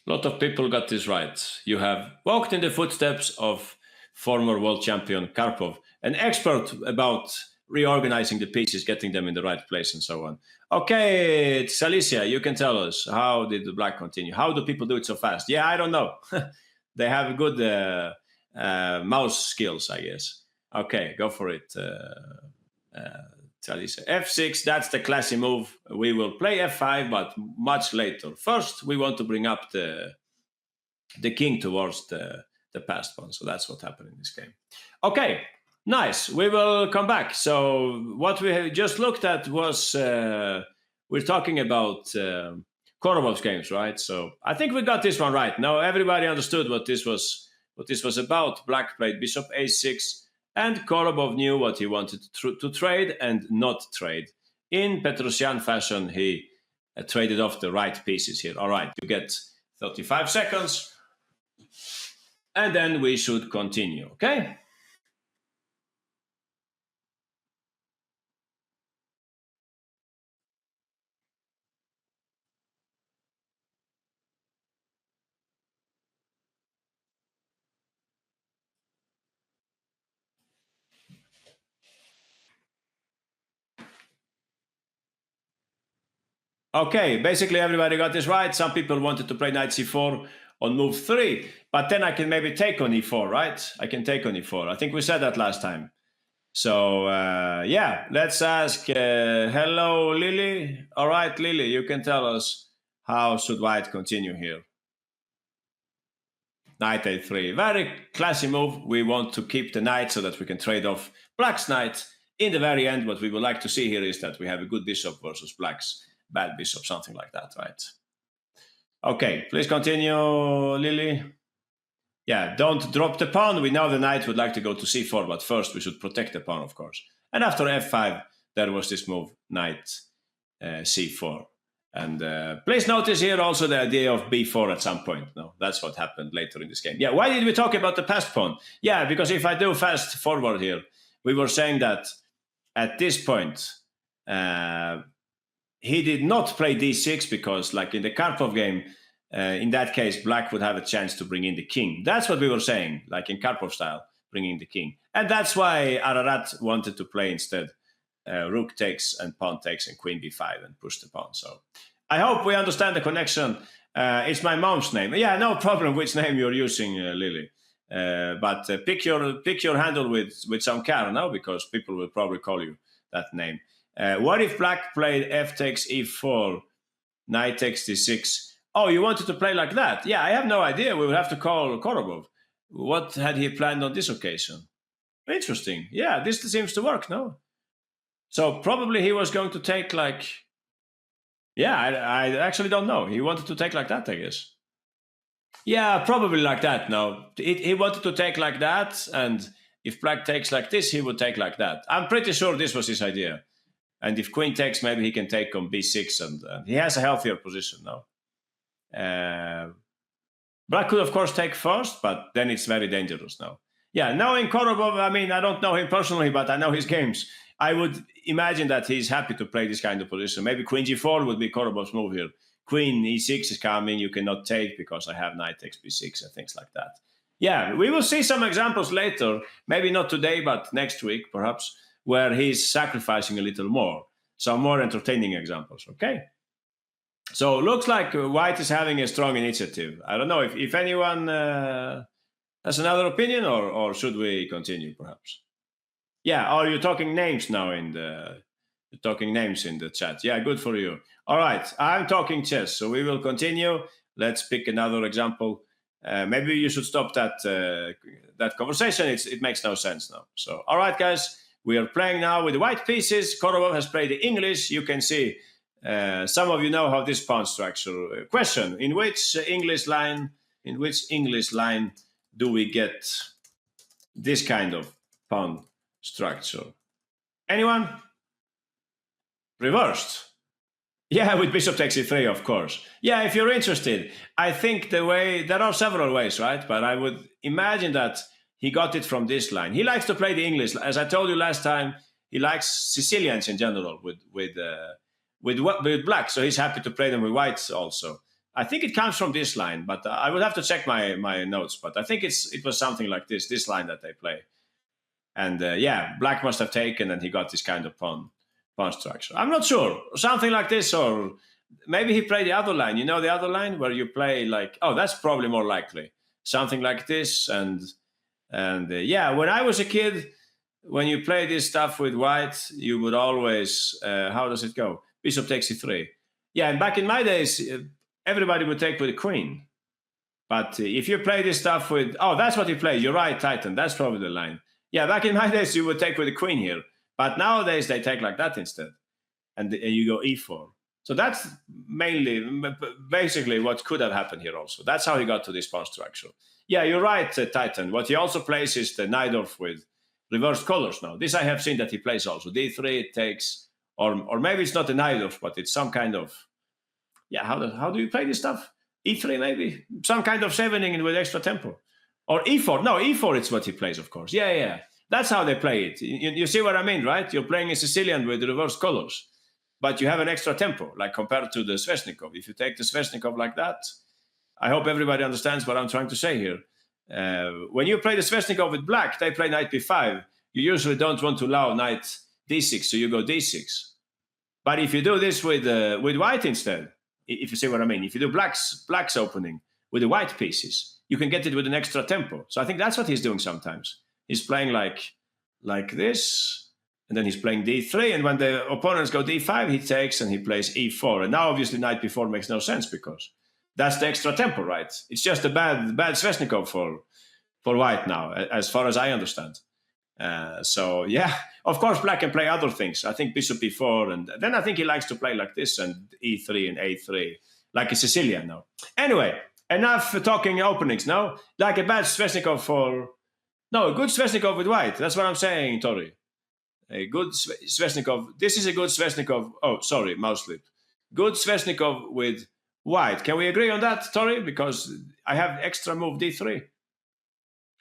A lot of people got this right. You have walked in the footsteps of former world champion Karpov, an expert about reorganizing the pieces, getting them in the right place, and so on. Okay, it's Alicia, you can tell us, how did the black continue? How do people do it so fast? Yeah, I don't know. They have good mouse skills, I guess. Okay, go for it, Alicia. F6, that's the classy move. We will play F5, but much later. First, we want to bring up the king towards the passed pawn. So that's what happened in this game. Okay, nice. We will come back. So what we have just looked at was we're talking about Korobov's games, right? So I think we got this one right. Now everybody understood what this was about. Black played bishop a6, and Korobov knew what he wanted to trade and not trade. In Petrosian fashion, he traded off the right pieces here. All right, you get 35 seconds, and then we should continue, okay? Okay, basically everybody got this right. Some people wanted to play knight c4 on move 3, but then I can maybe take on e4, right? I can take on e4. I think we said that last time. So, yeah, let's ask, hello, Lily. All right, Lily, you can tell us how should white continue here. Knight a3, very classy move. We want to keep the knight so that we can trade off black's knight. In the very end, what we would like to see here is that we have a good bishop versus black's bad bishop, something like that, right? Okay, please continue, Lily. Yeah, don't drop the pawn. We know the knight would like to go to c4, but first we should protect the pawn, of course. And after f5, there was this move, knight c4. And please notice here also the idea of b4 at some point. No, that's what happened later in this game. Yeah, why did we talk about the passed pawn? Yeah, because if I do fast forward here, we were saying that at this point, he did not play d6 because, like in the Karpov game, in that case, black would have a chance to bring in the king. That's what we were saying, like in Karpov style, bringing the king. And that's why Ararat wanted to play instead rook takes and pawn takes and queen b5 and push the pawn. So I hope we understand the connection. It's my mom's name. Yeah, no problem which name you're using, Lily. But pick your handle with some care now, because people will probably call you that name. What if black played f takes e4, knight takes d6? Oh, you wanted to play like that? Yeah, I have no idea. We will have to call Korobov. What had he planned on this occasion? Interesting. Yeah, this seems to work, no? So probably he was going to take like... Yeah, I actually don't know. He wanted to take like that, I guess. Yeah, probably like that, no. He wanted to take like that, and if black takes like this, he would take like that. I'm pretty sure this was his idea. And if queen takes, maybe he can take on b6, and he has a healthier position now. Black could, of course, take first, but then it's very dangerous now. Yeah, knowing Korobov, I mean, I don't know him personally, but I know his games. I would imagine that he's happy to play this kind of position. Maybe queen g4 would be Korobov's move here. Queen e6 is coming, you cannot take because I have knight takes b6 and things like that. Yeah, we will see some examples later, maybe not today, but next week, perhaps, where he's sacrificing a little more. Some more entertaining examples, okay? So looks like white is having a strong initiative. I don't know if anyone has another opinion, or should we continue, perhaps? Yeah, are you talking names now in the chat? Yeah, good for you. All right, I'm talking chess, so we will continue. Let's pick another example. Maybe you should stop that conversation. It makes no sense now. So, all right, guys, we are playing now with the white pieces. Korobov has played the English. You can see some of you know how this pawn structure. Question: in which English line do we get this kind of pawn structure? Anyone? Reversed. Yeah, with bishop takes e3, of course. Yeah, if you're interested, I think there are several ways, right? But I would imagine that he got it from this line. He likes to play the English. As I told you last time, he likes Sicilians in general with black, so he's happy to play them with whites also. I think it comes from this line, but I would have to check my notes. But I think it was something like this line that they play. And black must have taken, and he got this kind of pawn structure. I'm not sure. Something like this, or maybe he played the other line. You know the other line where you play like, oh, that's probably more likely. Something like this. And when I was a kid, when you play this stuff with white, you would always, how does it go? Bishop takes e3. Yeah, and back in my days, everybody would take with a queen. But if you play this stuff with, oh, that's what you play. You're right, Titan. That's probably the line. Yeah, back in my days, you would take with a queen here. But nowadays, they take like that instead. And you go e4. So that's basically what could have happened here also. That's how he got to this pawn structure. Yeah, you're right, Titan. What he also plays is the Najdorf with reversed colors now. This I have seen that he plays also. d3 takes, or maybe it's not a Najdorf, but it's some kind of, how do you play this stuff? e3 maybe? Some kind of 7ing with extra tempo. Or e4. No, e4 it's what he plays, of course. Yeah. That's how they play it. You see what I mean, right? You're playing a Sicilian with reversed colors, but you have an extra tempo, like compared to the Sveshnikov. If you take the Sveshnikov like that, I hope everybody understands what I'm trying to say here. When you play the Sveshnikov with black, they play knight b5. You usually don't want to allow knight d6, so you go d6. But if you do this with white instead, if you see what I mean, if you do black's opening with the white pieces, you can get it with an extra tempo. So I think that's what he's doing sometimes. He's playing like this, and then he's playing d3, and when the opponents go d5, he takes and he plays e4. And now obviously knight b4 makes no sense because that's the extra tempo, right? It's just a bad Sveshnikov for white now, as far as I understand. Of course, black can play other things. I think bishop e4, and then I think he likes to play like this and e3 and a3, like a Sicilian now. Anyway, enough talking openings now. Like a bad Sveshnikov a good Sveshnikov with white. That's what I'm saying, Tori. A good Sveshnikov. This is a good Sveshnikov. Oh, sorry, mouse slip. Good Sveshnikov with white. Can we agree on that, Tori? Because I have extra move d3.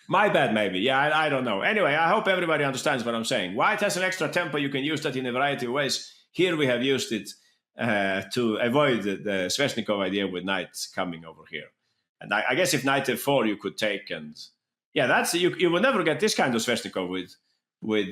My bad, maybe. Yeah, I don't know. Anyway, I hope everybody understands what I'm saying. White has an extra tempo. You can use that in a variety of ways. Here we have used it to avoid the Sveshnikov idea with knight coming over here. And I guess if knight f4, you could take and... Yeah, that's you will never get this kind of Sveshnikov with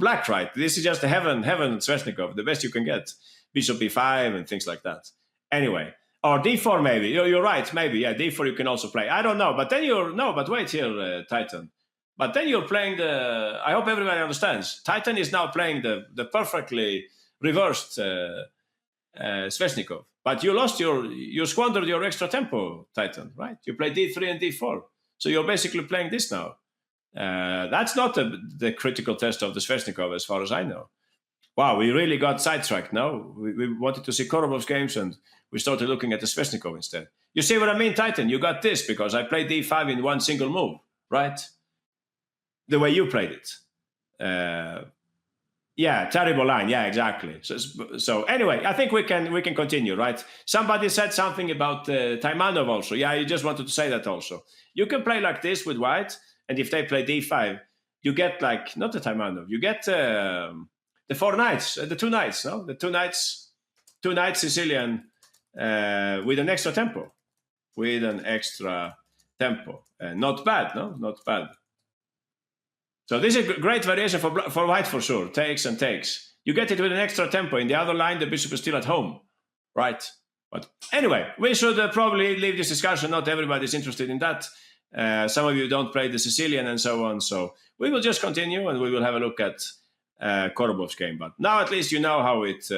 black, right? This is just a heaven Sveshnikov, the best you can get. Bishop b5 and things like that. Anyway, or d4 maybe. You're right, maybe. Yeah, d4 you can also play. I don't know, but then but wait here, Titan. But then you're playing I hope everybody understands. Titan is now playing the perfectly reversed Sveshnikov. But you squandered your extra tempo, Titan, right? You play d3 and d4. So you're basically playing this now. That's not the critical test of the Sveshnikov, as far as I know. Wow, we really got sidetracked now. We wanted to see Korobov's games, and we started looking at the Sveshnikov instead. You see what I mean, Titan? You got this because I played d5 in one single move, right? The way you played it. Terrible line. Yeah, exactly. So anyway, I think we can continue, right? Somebody said something about Taimanov also. Yeah, you just wanted to say that also. You can play like this with white, and if they play d5, you get like, not the Taimanov, you get the four knights, the two knights, no? The two knights Sicilian with an extra tempo. Not bad, no? Not bad. So this is a great variation for white for sure. Takes and takes. You get it with an extra tempo. In the other line, the bishop is still at home, right? But anyway, we should probably leave this discussion. Not everybody's interested in that. Some of you don't play the Sicilian and so on. So we will just continue and we will have a look at Korobov's game. But now at least you know how it...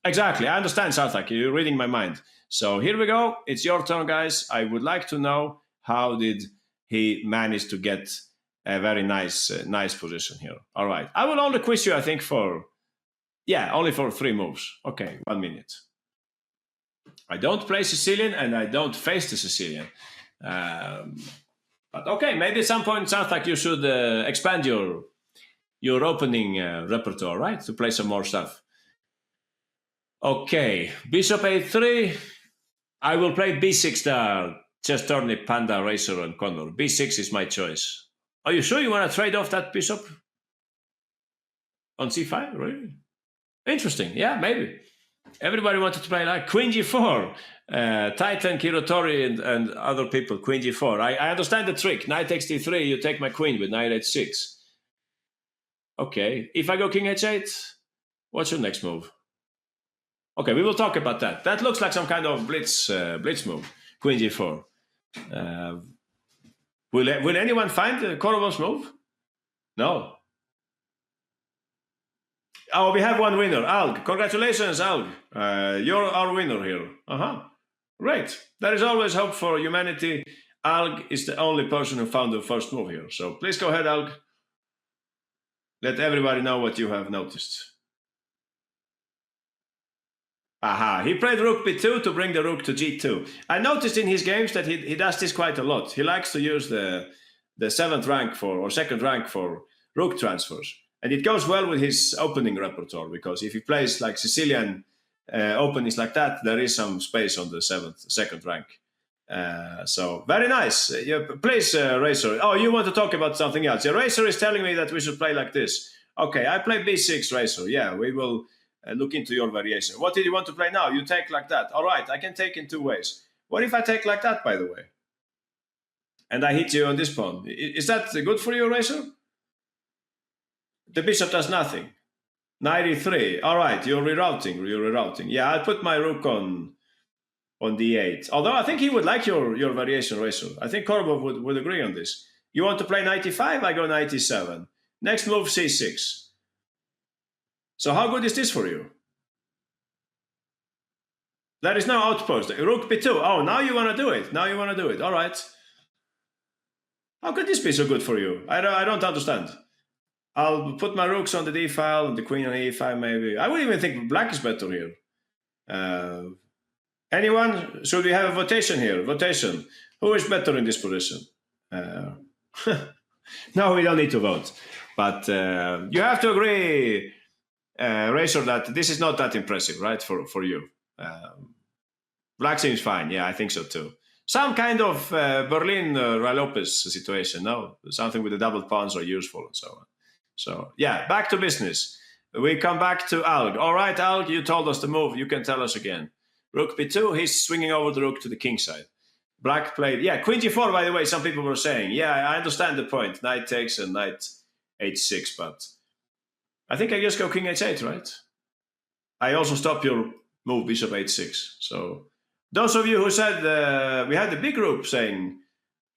Exactly, I understand, Sarthak. You're reading my mind. So here we go. It's your turn, guys. I would like to know how did he manage to get a very nice position here. All right. I will only quiz you, I think, only for 3 moves. Okay, 1 minute. I don't play Sicilian and I don't face the Sicilian. But okay, maybe at some point, Sarthak, you should expand your opening repertoire, right? To play some more stuff. Okay, bishop a3. I will play b6 there. Chess Tourney, Panda, Racer, and Condor. b6 is my choice. Are you sure you want to trade off that bishop on c5? Really? Interesting. Yeah, maybe. Everybody wanted to play like Queen G4. Titan, Kirotori, and other people, Queen G4. I understand the trick. Knight takes D3, you take my queen with Knight H6. Okay, if I go King H8, what's your next move? Okay, we will talk about that. That looks like some kind of blitz move, Queen G4. Will anyone find Korobov's move? No. Oh, we have one winner, Alg. Congratulations, Alg. You're our winner here. Great. There is always hope for humanity. Alg is the only person who found the first move here. So please go ahead, Alg. Let everybody know what you have noticed. He played rook b2 to bring the rook to g2. I noticed in his games that he does this quite a lot. He likes to use the 7th rank or 2nd rank for rook transfers. And it goes well with his opening repertoire, because if he plays like Sicilian openings like that, there is some space on the 2nd rank. So very nice. Please, Racer. Oh, you want to talk about something else? Yeah, Racer is telling me that we should play like this. Okay, I play b6, Racer. Yeah, we will look into your variation. What did you want to play now? You take like that. All right, I can take in 2 ways. What if I take like that, by the way? And I hit you on this pawn. Is that good for you, Racer? The bishop does nothing. Knight e3. All right, you're rerouting. Yeah, I'll put my rook on d8. Although I think he would like your variation, Racer. I think Korobov would agree on this. You want to play knight e5? I go knight e7. Next move, c6. So how good is this for you? There is no outpost. Rook b2. Oh, now you want to do it. All right. How could this be so good for you? I don't understand. I'll put my rooks on the d file and the queen on e5 maybe. I would even think black is better here. Anyone? Should we have a votation here? Votation. Who is better in this position? No, we don't need to vote. But you have to agree, Racer, that this is not that impressive, right, for you. Black seems fine. Yeah, I think so too. Some kind of Berlin Ray Lopez situation, no? Something with the double pawns are useful and so on. So, yeah, back to business. We come back to Alg. All right, Alg, you told us the move. You can tell us again. Rook b2, he's swinging over the rook to the king side. Black played, yeah, queen g4, by the way, some people were saying. Yeah, I understand the point. Knight takes and knight h6, but I think I just go king h8, right? I also stop your move bishop h6. So those of you who said, we had the big group saying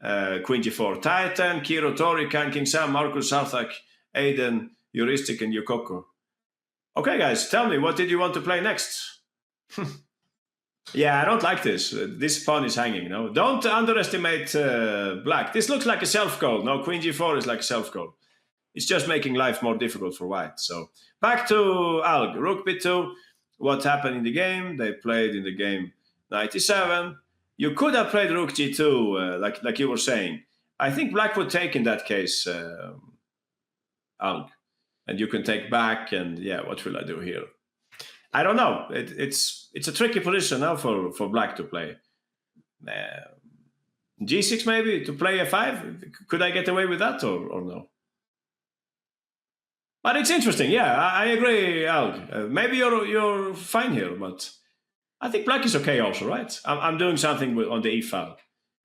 queen g4. Titan, Kiro, Tori, Kan, King Sam, Marcus, Sarthak, Aiden, Heuristic, and Yukoko. Okay, guys, tell me, what did you want to play next? Yeah, I don't like this. This pawn is hanging, no? Don't underestimate black. This looks like a self-goal. No, queen g4 is like a self-goal. It's just making life more difficult for white. So back to Alg. Rook b2. What happened in the game? They played in the game knight e7. You could have played rook g2, like you were saying. I think black would take in that case, Alg. And you can take back, and yeah, what will I do here? I don't know. It's a tricky position now for black to play. G6 maybe to play a5. Could I get away with that or no? But it's interesting. Yeah, I agree, Alg. Maybe you're fine here, but I think black is okay also, right? I'm doing something on the e file.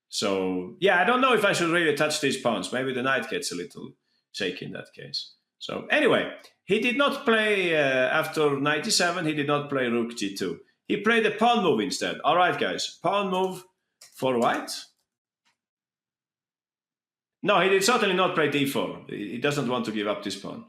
So yeah, I don't know if I should really touch these pawns. Maybe the knight gets a little shaky in that case. So anyway, he did not play after knight e7. He did not play rook g2. He played a pawn move instead. All right, guys, pawn move for white. No, he did certainly not play d4. He doesn't want to give up this pawn.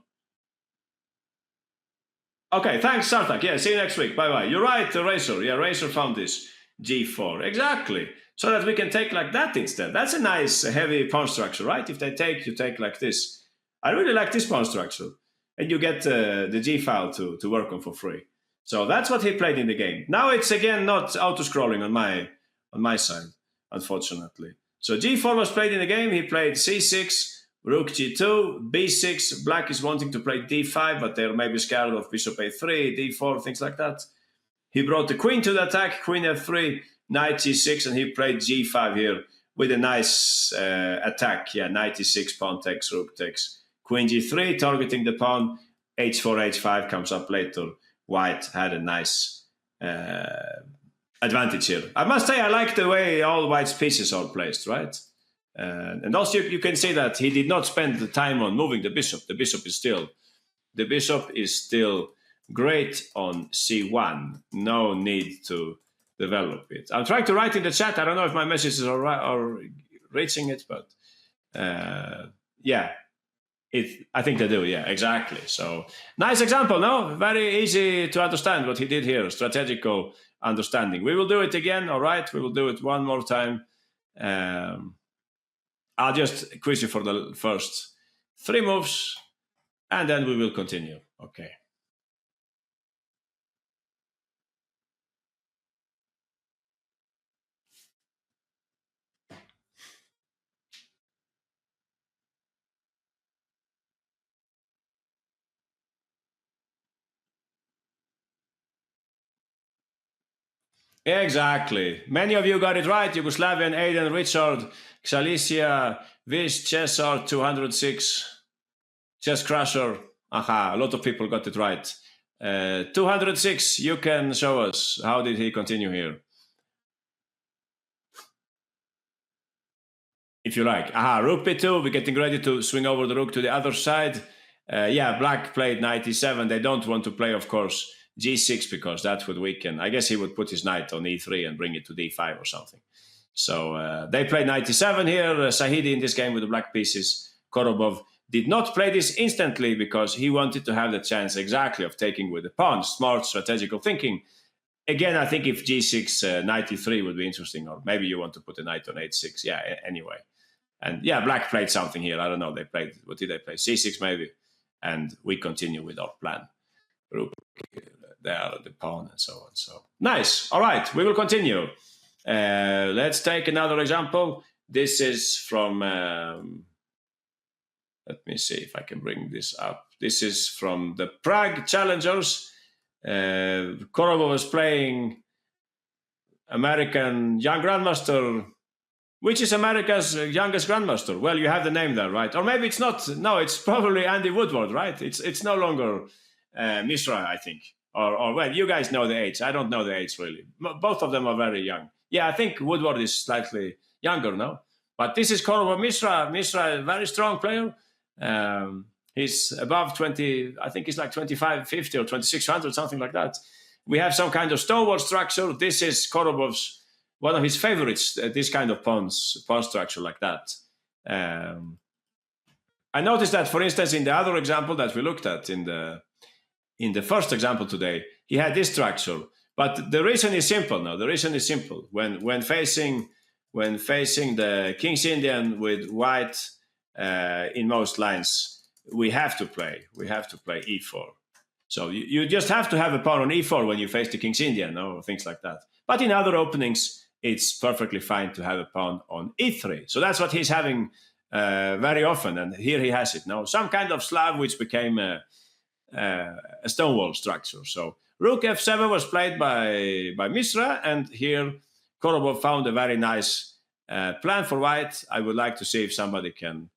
Okay, thanks, Sartak. Yeah, see you next week. Bye-bye. You're right, Racer. Yeah, Racer found this g4. Exactly. So that we can take like that instead. That's a nice, heavy pawn structure, right? If they take, you take like this. I really like this pawn structure. And you get the g file to work on for free. So that's what he played in the game. Now it's again not auto-scrolling on my side, unfortunately. So g4 was played in the game. He played c6, rook g2, b6. Black is wanting to play d5, but they're maybe scared of bishop a3, d4, things like that. He brought the queen to the attack, queen f3, knight g6, and he played g5 here with a nice attack. Yeah, knight e6, pawn takes, rook takes. Queen g3, targeting the pawn. h4, h5 comes up later. White had a nice advantage here. I must say I like the way all white's pieces are placed, right? And also you can see that he did not spend the time on moving the bishop. The bishop is still great on c1. No need to develop it. I'm trying to write in the chat. I don't know if my messages are reaching it, but yeah, I think they do. Yeah, exactly. So nice example. No, very easy to understand what he did here. Strategical understanding. We will do it again. All right, we will do it one more time. I'll just quiz you for the first 3 moves, and then we will continue. Okay. Exactly. Many of you got it right. Yugoslavian, Aiden, Richard, Xalicia, Vish, Cesar, 206, Chess Crusher. Aha, a lot of people got it right. 206, you can show us. How did he continue here? If you like. Aha, rook b2, we're getting ready to swing over the rook to the other side. Yeah, black played knight e7. They don't want to play, of course, g6 because that would weaken. I guess he would put his knight on e3 and bring it to d5 or something. So they played knight e7 here. Sahidi in this game with the black pieces. Korobov did not play this instantly because he wanted to have the chance exactly of taking with the pawn. Smart strategical thinking. Again, I think if g6, knight e3 would be interesting, or maybe you want to put a knight on h6. Yeah, anyway. And yeah, black played something here. I don't know. They played, what did they play? c6 maybe. And we continue with our plan. Rook there, the pawn, and so on. So nice. All right, we will continue. Let's take another example. This is from, let me see if I can bring this up. This is from the Prague Challengers. Korobov was playing American young grandmaster. Which is America's youngest grandmaster? Well, you have the name there, right? Or maybe it's not. No, it's probably Andy Woodward, right? It's no longer Mishra, I think. Or well, you guys know the age. I don't know the age really. Both of them are very young. Yeah, I think Woodward is slightly younger now. But this is Korobov. Mishra, a very strong player. He's above 20. I think he's like 2550 or 2600, something like that. We have some kind of stonewall structure. This is Korobov's. One of his favorites, this kind of pawn structure like that. I noticed that, for instance, in the other example that we looked at in the first example today, he had this structure. But the reason is simple now. The reason is simple. When facing the King's Indian with white in most lines, we have to play e4. So you just have to have a pawn on e4 when you face the King's Indian, or things like that. But in other openings, it's perfectly fine to have a pawn on e3. So that's what he's having very often, and here he has it now. Some kind of Slav which became a stonewall structure. So rook f7 was played by Mishra, and here Korobov found a very nice plan for white. I would like to see if somebody can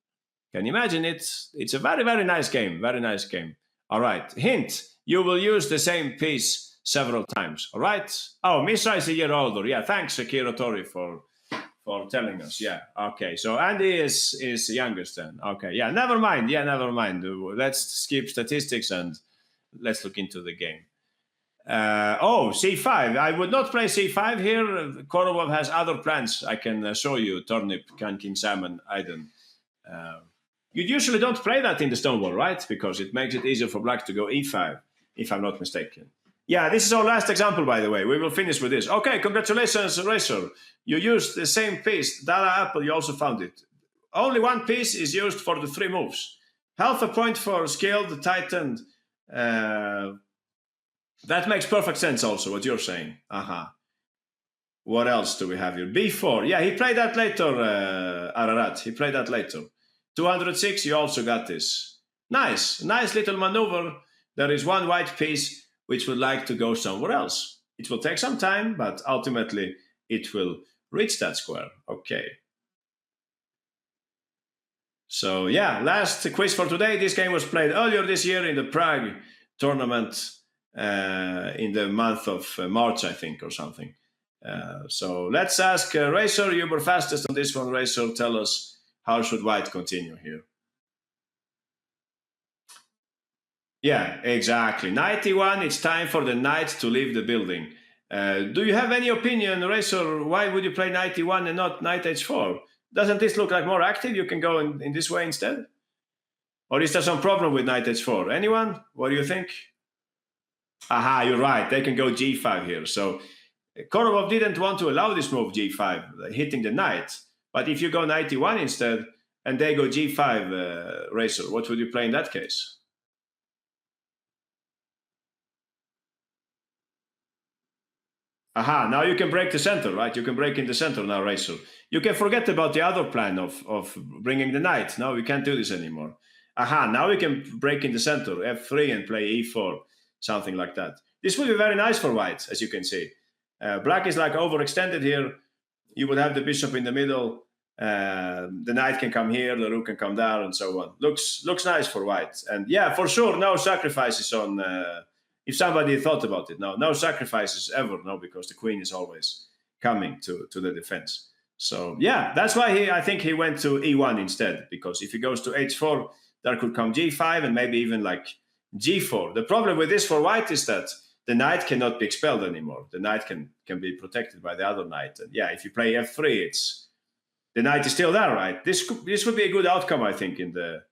imagine it. It's a very, very nice game. Very nice game. All right. Hint, you will use the same piece several times. All right. Oh, Mishra is a year older. Yeah. Thanks, Akira Tori, for telling us. Yeah. Okay. So Andy is the youngest then. Okay. Yeah. Never mind. Yeah. Never mind. Let's skip statistics and let's look into the game. c5. I would not play c5 here. Korobov has other plans. I can show you. Turnip, King Salmon, Aiden. You usually don't play that in the stonewall, right? Because it makes it easier for black to go e5, if I'm not mistaken. Yeah, this is our last example, by the way. We will finish with this. Okay, congratulations, Racer. You used the same piece. Dada Apple, you also found it. Only one piece is used for the 3 moves. Half a point for skilled, tightened. That makes perfect sense also, what you're saying. Aha. What else do we have here? b4. Yeah, he played that later, Ararat. He played that later. 206, you also got this. Nice little maneuver. There is one white piece which would like to go somewhere else. It will take some time, but ultimately it will reach that square. Okay. So yeah, last quiz for today. This game was played earlier this year in the Prague tournament. in the month of March, I think, or something. So let's ask Razor. You were fastest on this one, Razor. Tell us, how should white continue here? Yeah, exactly. Knight e1, it's time for the knight to leave the building. Do you have any opinion, Razor? Why would you play knight e1 and not knight h4? Doesn't this look like more active? You can go in this way instead? Or is there some problem with knight h4? Anyone? What do you think? Aha, you're right. They can go g5 here. So Korobov didn't want to allow this move g5, hitting the knight. But if you go knight e1 instead, and they go g5, Razor, what would you play in that case? Aha, now you can break the center, right? You can break in the center now, Razor. You can forget about the other plan of bringing the knight. No, we can't do this anymore. Aha, now we can break in the center, f3 and play e4, something like that. This would be very nice for white, as you can see. Black is like overextended here. You would have the bishop in the middle. The knight can come here, the rook can come down, and so on. Looks nice for white. And yeah, for sure, no sacrifices on... if somebody thought about it, no sacrifices ever, no, because the queen is always coming to the defense. So yeah, that's why I think he went to e1 instead, because if he goes to h4, there could come g5 and maybe even like g4. The problem with this for white is that the knight cannot be expelled anymore. The knight can be protected by the other knight. And yeah, if you play f3, the knight is still there, right? This would be a good outcome, I think, in the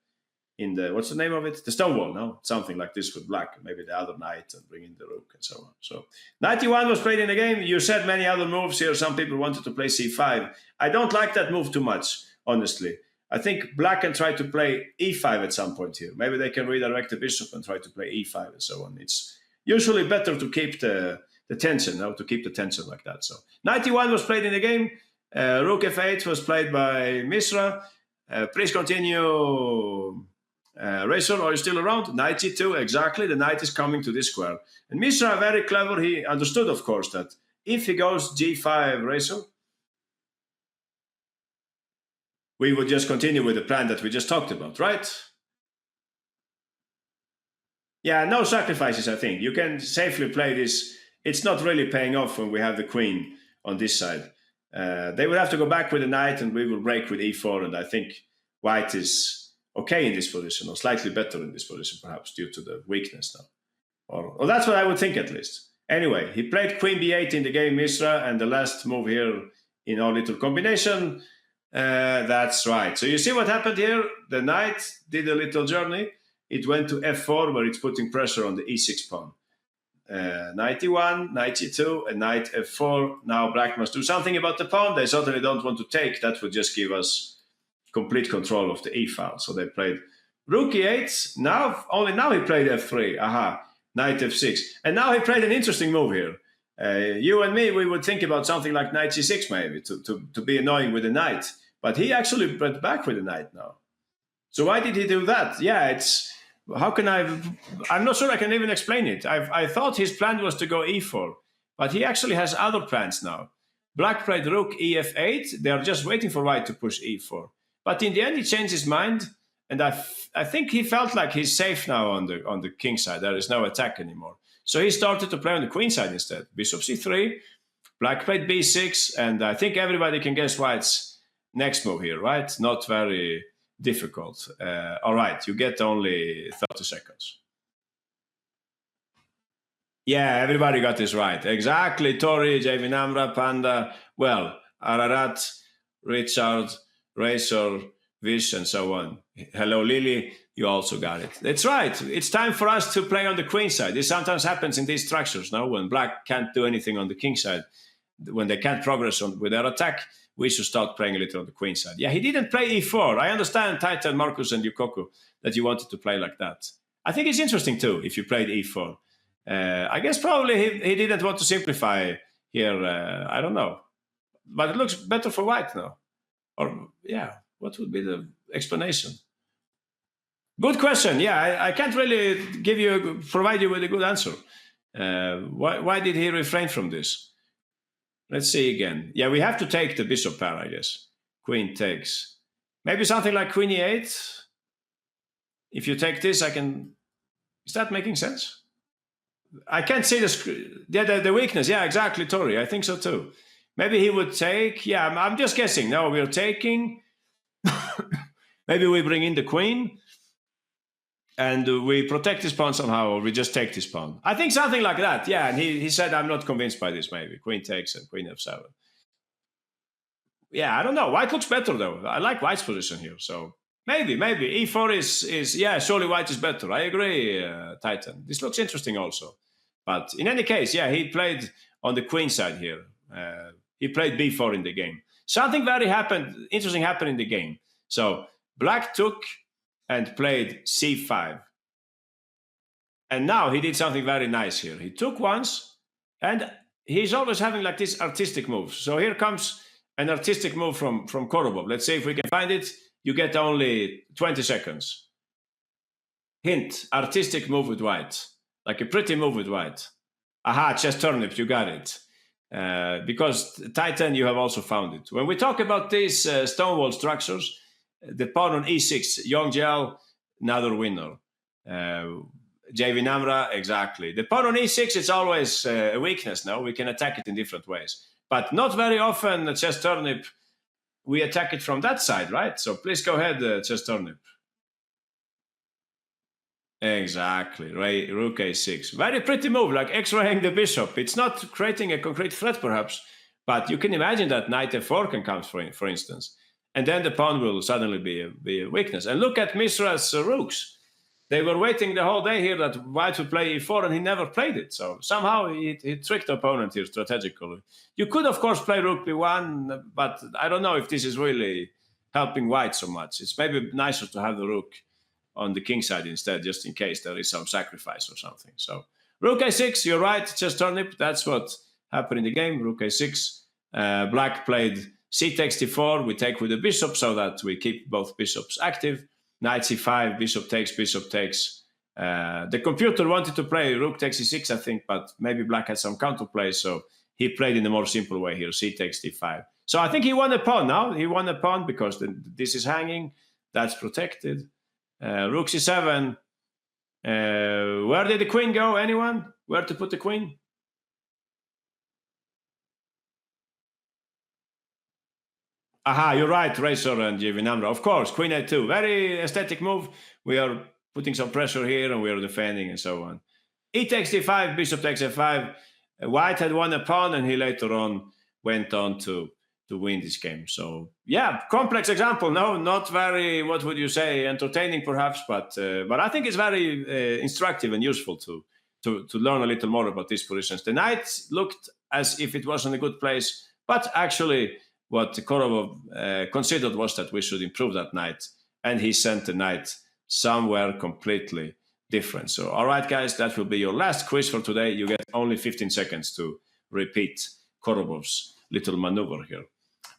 what's the name of it? The Stonewall, no? Something like this with black, maybe the other knight and bring in the rook and so on. So knight e1 was played in the game. You said many other moves here. Some people wanted to play c5. I don't like that move too much, honestly. I think black can try to play e5 at some point here. Maybe they can redirect the bishop and try to play e5 and so on. It's usually better to keep the tension, to keep the tension like that. So knight e1 was played in the game. Rook f8 was played by Misra. Please continue. Razor, are you still around? Knight g2, exactly. The knight is coming to this square. And Misra, very clever, he understood, of course, that if he goes g5, Razor, we would just continue with the plan that we just talked about, right? Yeah, no sacrifices, I think. You can safely play this. It's not really paying off when we have the queen on this side. They would have to go back with the knight, and we will break with e4, and I think white is okay in this position, or slightly better in this position, perhaps, due to the weakness now. Or that's what I would think, at least. Anyway, he played queen b8 in the game, Misra, and the last move here in our little combination. That's right. So you see what happened here? The knight did a little journey. It went to f4, where it's putting pressure on the e6 pawn. Knight e1, knight e2, and knight f4. Now black must do something about the pawn. They certainly don't want to take. That would just give us complete control of the e file. So they played rook e8. Only now he played f3. Aha, knight f6. And now he played an interesting move here. You and me, we would think about something like knight c6 maybe to be annoying with the knight. But he actually went back with the knight now. So why did he do that? Yeah, I'm not sure I can even explain it. I thought his plan was to go e4, but he actually has other plans now. Black played rook ef8. They are just waiting for white to push e4. But in the end, he changed his mind, and I think he felt like he's safe now on the king side. There is no attack anymore. So he started to play on the queen side instead. Bishop c3, black played b6, and I think everybody can guess white's next move here, right? Not very difficult. All right, you get only 30 seconds. Yeah, everybody got this right. Exactly. Tori, JV Namra, Panda, well, Ararat, Richard, Razor, Vish, and so on. Hello, Lily. You also got it. That's right. It's time for us to play on the queen side. This sometimes happens in these structures, no? When black can't do anything on the king side, when they can't progress with their attack, we should start playing a little on the queen side. Yeah, he didn't play e4. I understand, Titan, Marcus, and Yukoku, that you wanted to play like that. I think it's interesting, too, if you played e4. I guess probably he didn't want to simplify here. I don't know. But it looks better for white now. Or, yeah, what would be the explanation? Good question. Yeah, I can't really provide you with a good answer. Why did he refrain from this? Let's see again. Yeah, we have to take the bishop pair, I guess. Queen takes. Maybe something like queen e8. If you take this, I can... Is that making sense? I can't see the weakness. Yeah, exactly, Tori. I think so too. Maybe he would take. Yeah, I'm just guessing. No, we're taking. Maybe we bring in the queen, and we protect this pawn somehow, or we just take this pawn. I think something like that. Yeah, and he said, I'm not convinced by this. Maybe queen takes and queen f7. Yeah, I don't know. White looks better though. I like White's position here. So maybe e4 is yeah. Surely White is better. I agree, Titan. This looks interesting also. But in any case, yeah, he played on the queen side here. He played b4 in the game. Something very interesting happened in the game. So Black took and played c5. And now he did something very nice here. He took once, and he's always having like this artistic moves. So here comes an artistic move from Korobov. Let's see if we can find it. You get only 20 seconds. Hint, artistic move with White. Like a pretty move with White. Aha, chess turnip, you got it. Because Titan, you have also found it. When we talk about these stonewall structures, the pawn on e6, Young Gel, another winner. JV Namra, exactly. The pawn on e6, it's always a weakness, no? We can attack it in different ways. But not very often, chess turnip, we attack it from that side, right? So please go ahead, chess turnip. Exactly, rook a6. Very pretty move, like x-raying the bishop. It's not creating a concrete threat, perhaps, but you can imagine that knight f4 can come, for instance. And then the pawn will suddenly be a weakness. And look at Misra's rooks. They were waiting the whole day here that White would play e4, and he never played it. So somehow he tricked the opponent here strategically. You could, of course, play rook b1, but I don't know if this is really helping White so much. It's maybe nicer to have the rook on the king side instead, just in case there is some sacrifice or something. So rook a6, you're right, chess turnip. That's what happened in the game. Rook a6. Black played c takes d4. We take with the bishop so that we keep both bishops active. Knight c5, bishop takes. The computer wanted to play rook takes e6, I think, but maybe Black had some counterplay, so he played in a more simple way here, c takes d5. So I think he won a pawn now. He won a pawn because this is hanging. That's protected. Rook c7. Where did the queen go? Anyone? Where to put the queen? Aha, you're right, Razor and Giovinamra. Of course, queen a2. Very aesthetic move. We are putting some pressure here and we are defending and so on. E takes d5, bishop takes f5. White had won a pawn and he later on went on to win this game. So yeah, complex example. No, not very, what would you say, entertaining perhaps, but I think it's very instructive and useful to learn a little more about these positions. The knight looked as if it was in a good place, but actually what Korobov considered was that we should improve that knight, and he sent the knight somewhere completely different. So, all right, guys, that will be your last quiz for today. You get only 15 seconds to repeat Korobov's little maneuver here.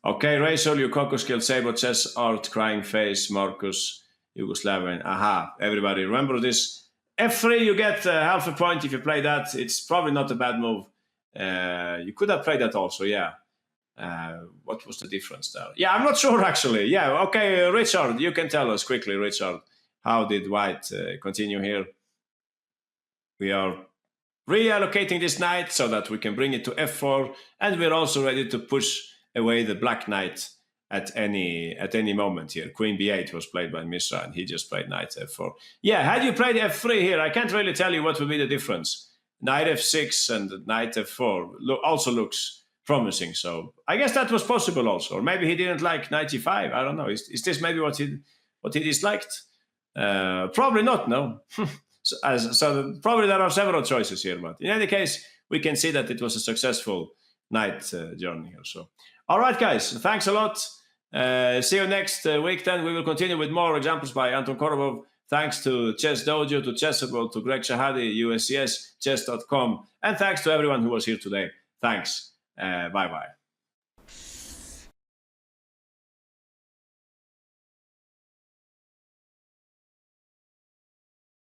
Okay, Razor, Lukaku, Skill, Sabo, Chess, Art, Crying Face, Marcus, Yugoslavian. Aha, everybody remember this. F3, you get half a point if you play that. It's probably not a bad move. You could have played that also, yeah. What was the difference there? Yeah, I'm not sure actually. Yeah, okay, Richard, you can tell us quickly, Richard. How did White continue here? We are reallocating this knight so that we can bring it to f4, and we're also ready to push away the black knight at any moment here. Queen b8 was played by Misra, and he just played knight f4. Yeah, had you played f3 here, I can't really tell you what would be the difference. Knight f6 and knight f4 also looks promising. So I guess that was possible also. Or maybe he didn't like knight e5. I don't know. Is this maybe what he disliked? Probably not, no. So probably there are several choices here, but in any case, we can see that it was a successful knight journey here. So, all right, guys, thanks a lot. See you next week. Then we will continue with more examples by Anton Korobov. Thanks to Chess Dojo, to Chessable, to Greg Shahadi, USCS, chess.com, and thanks to everyone who was here today. Thanks. Bye-bye.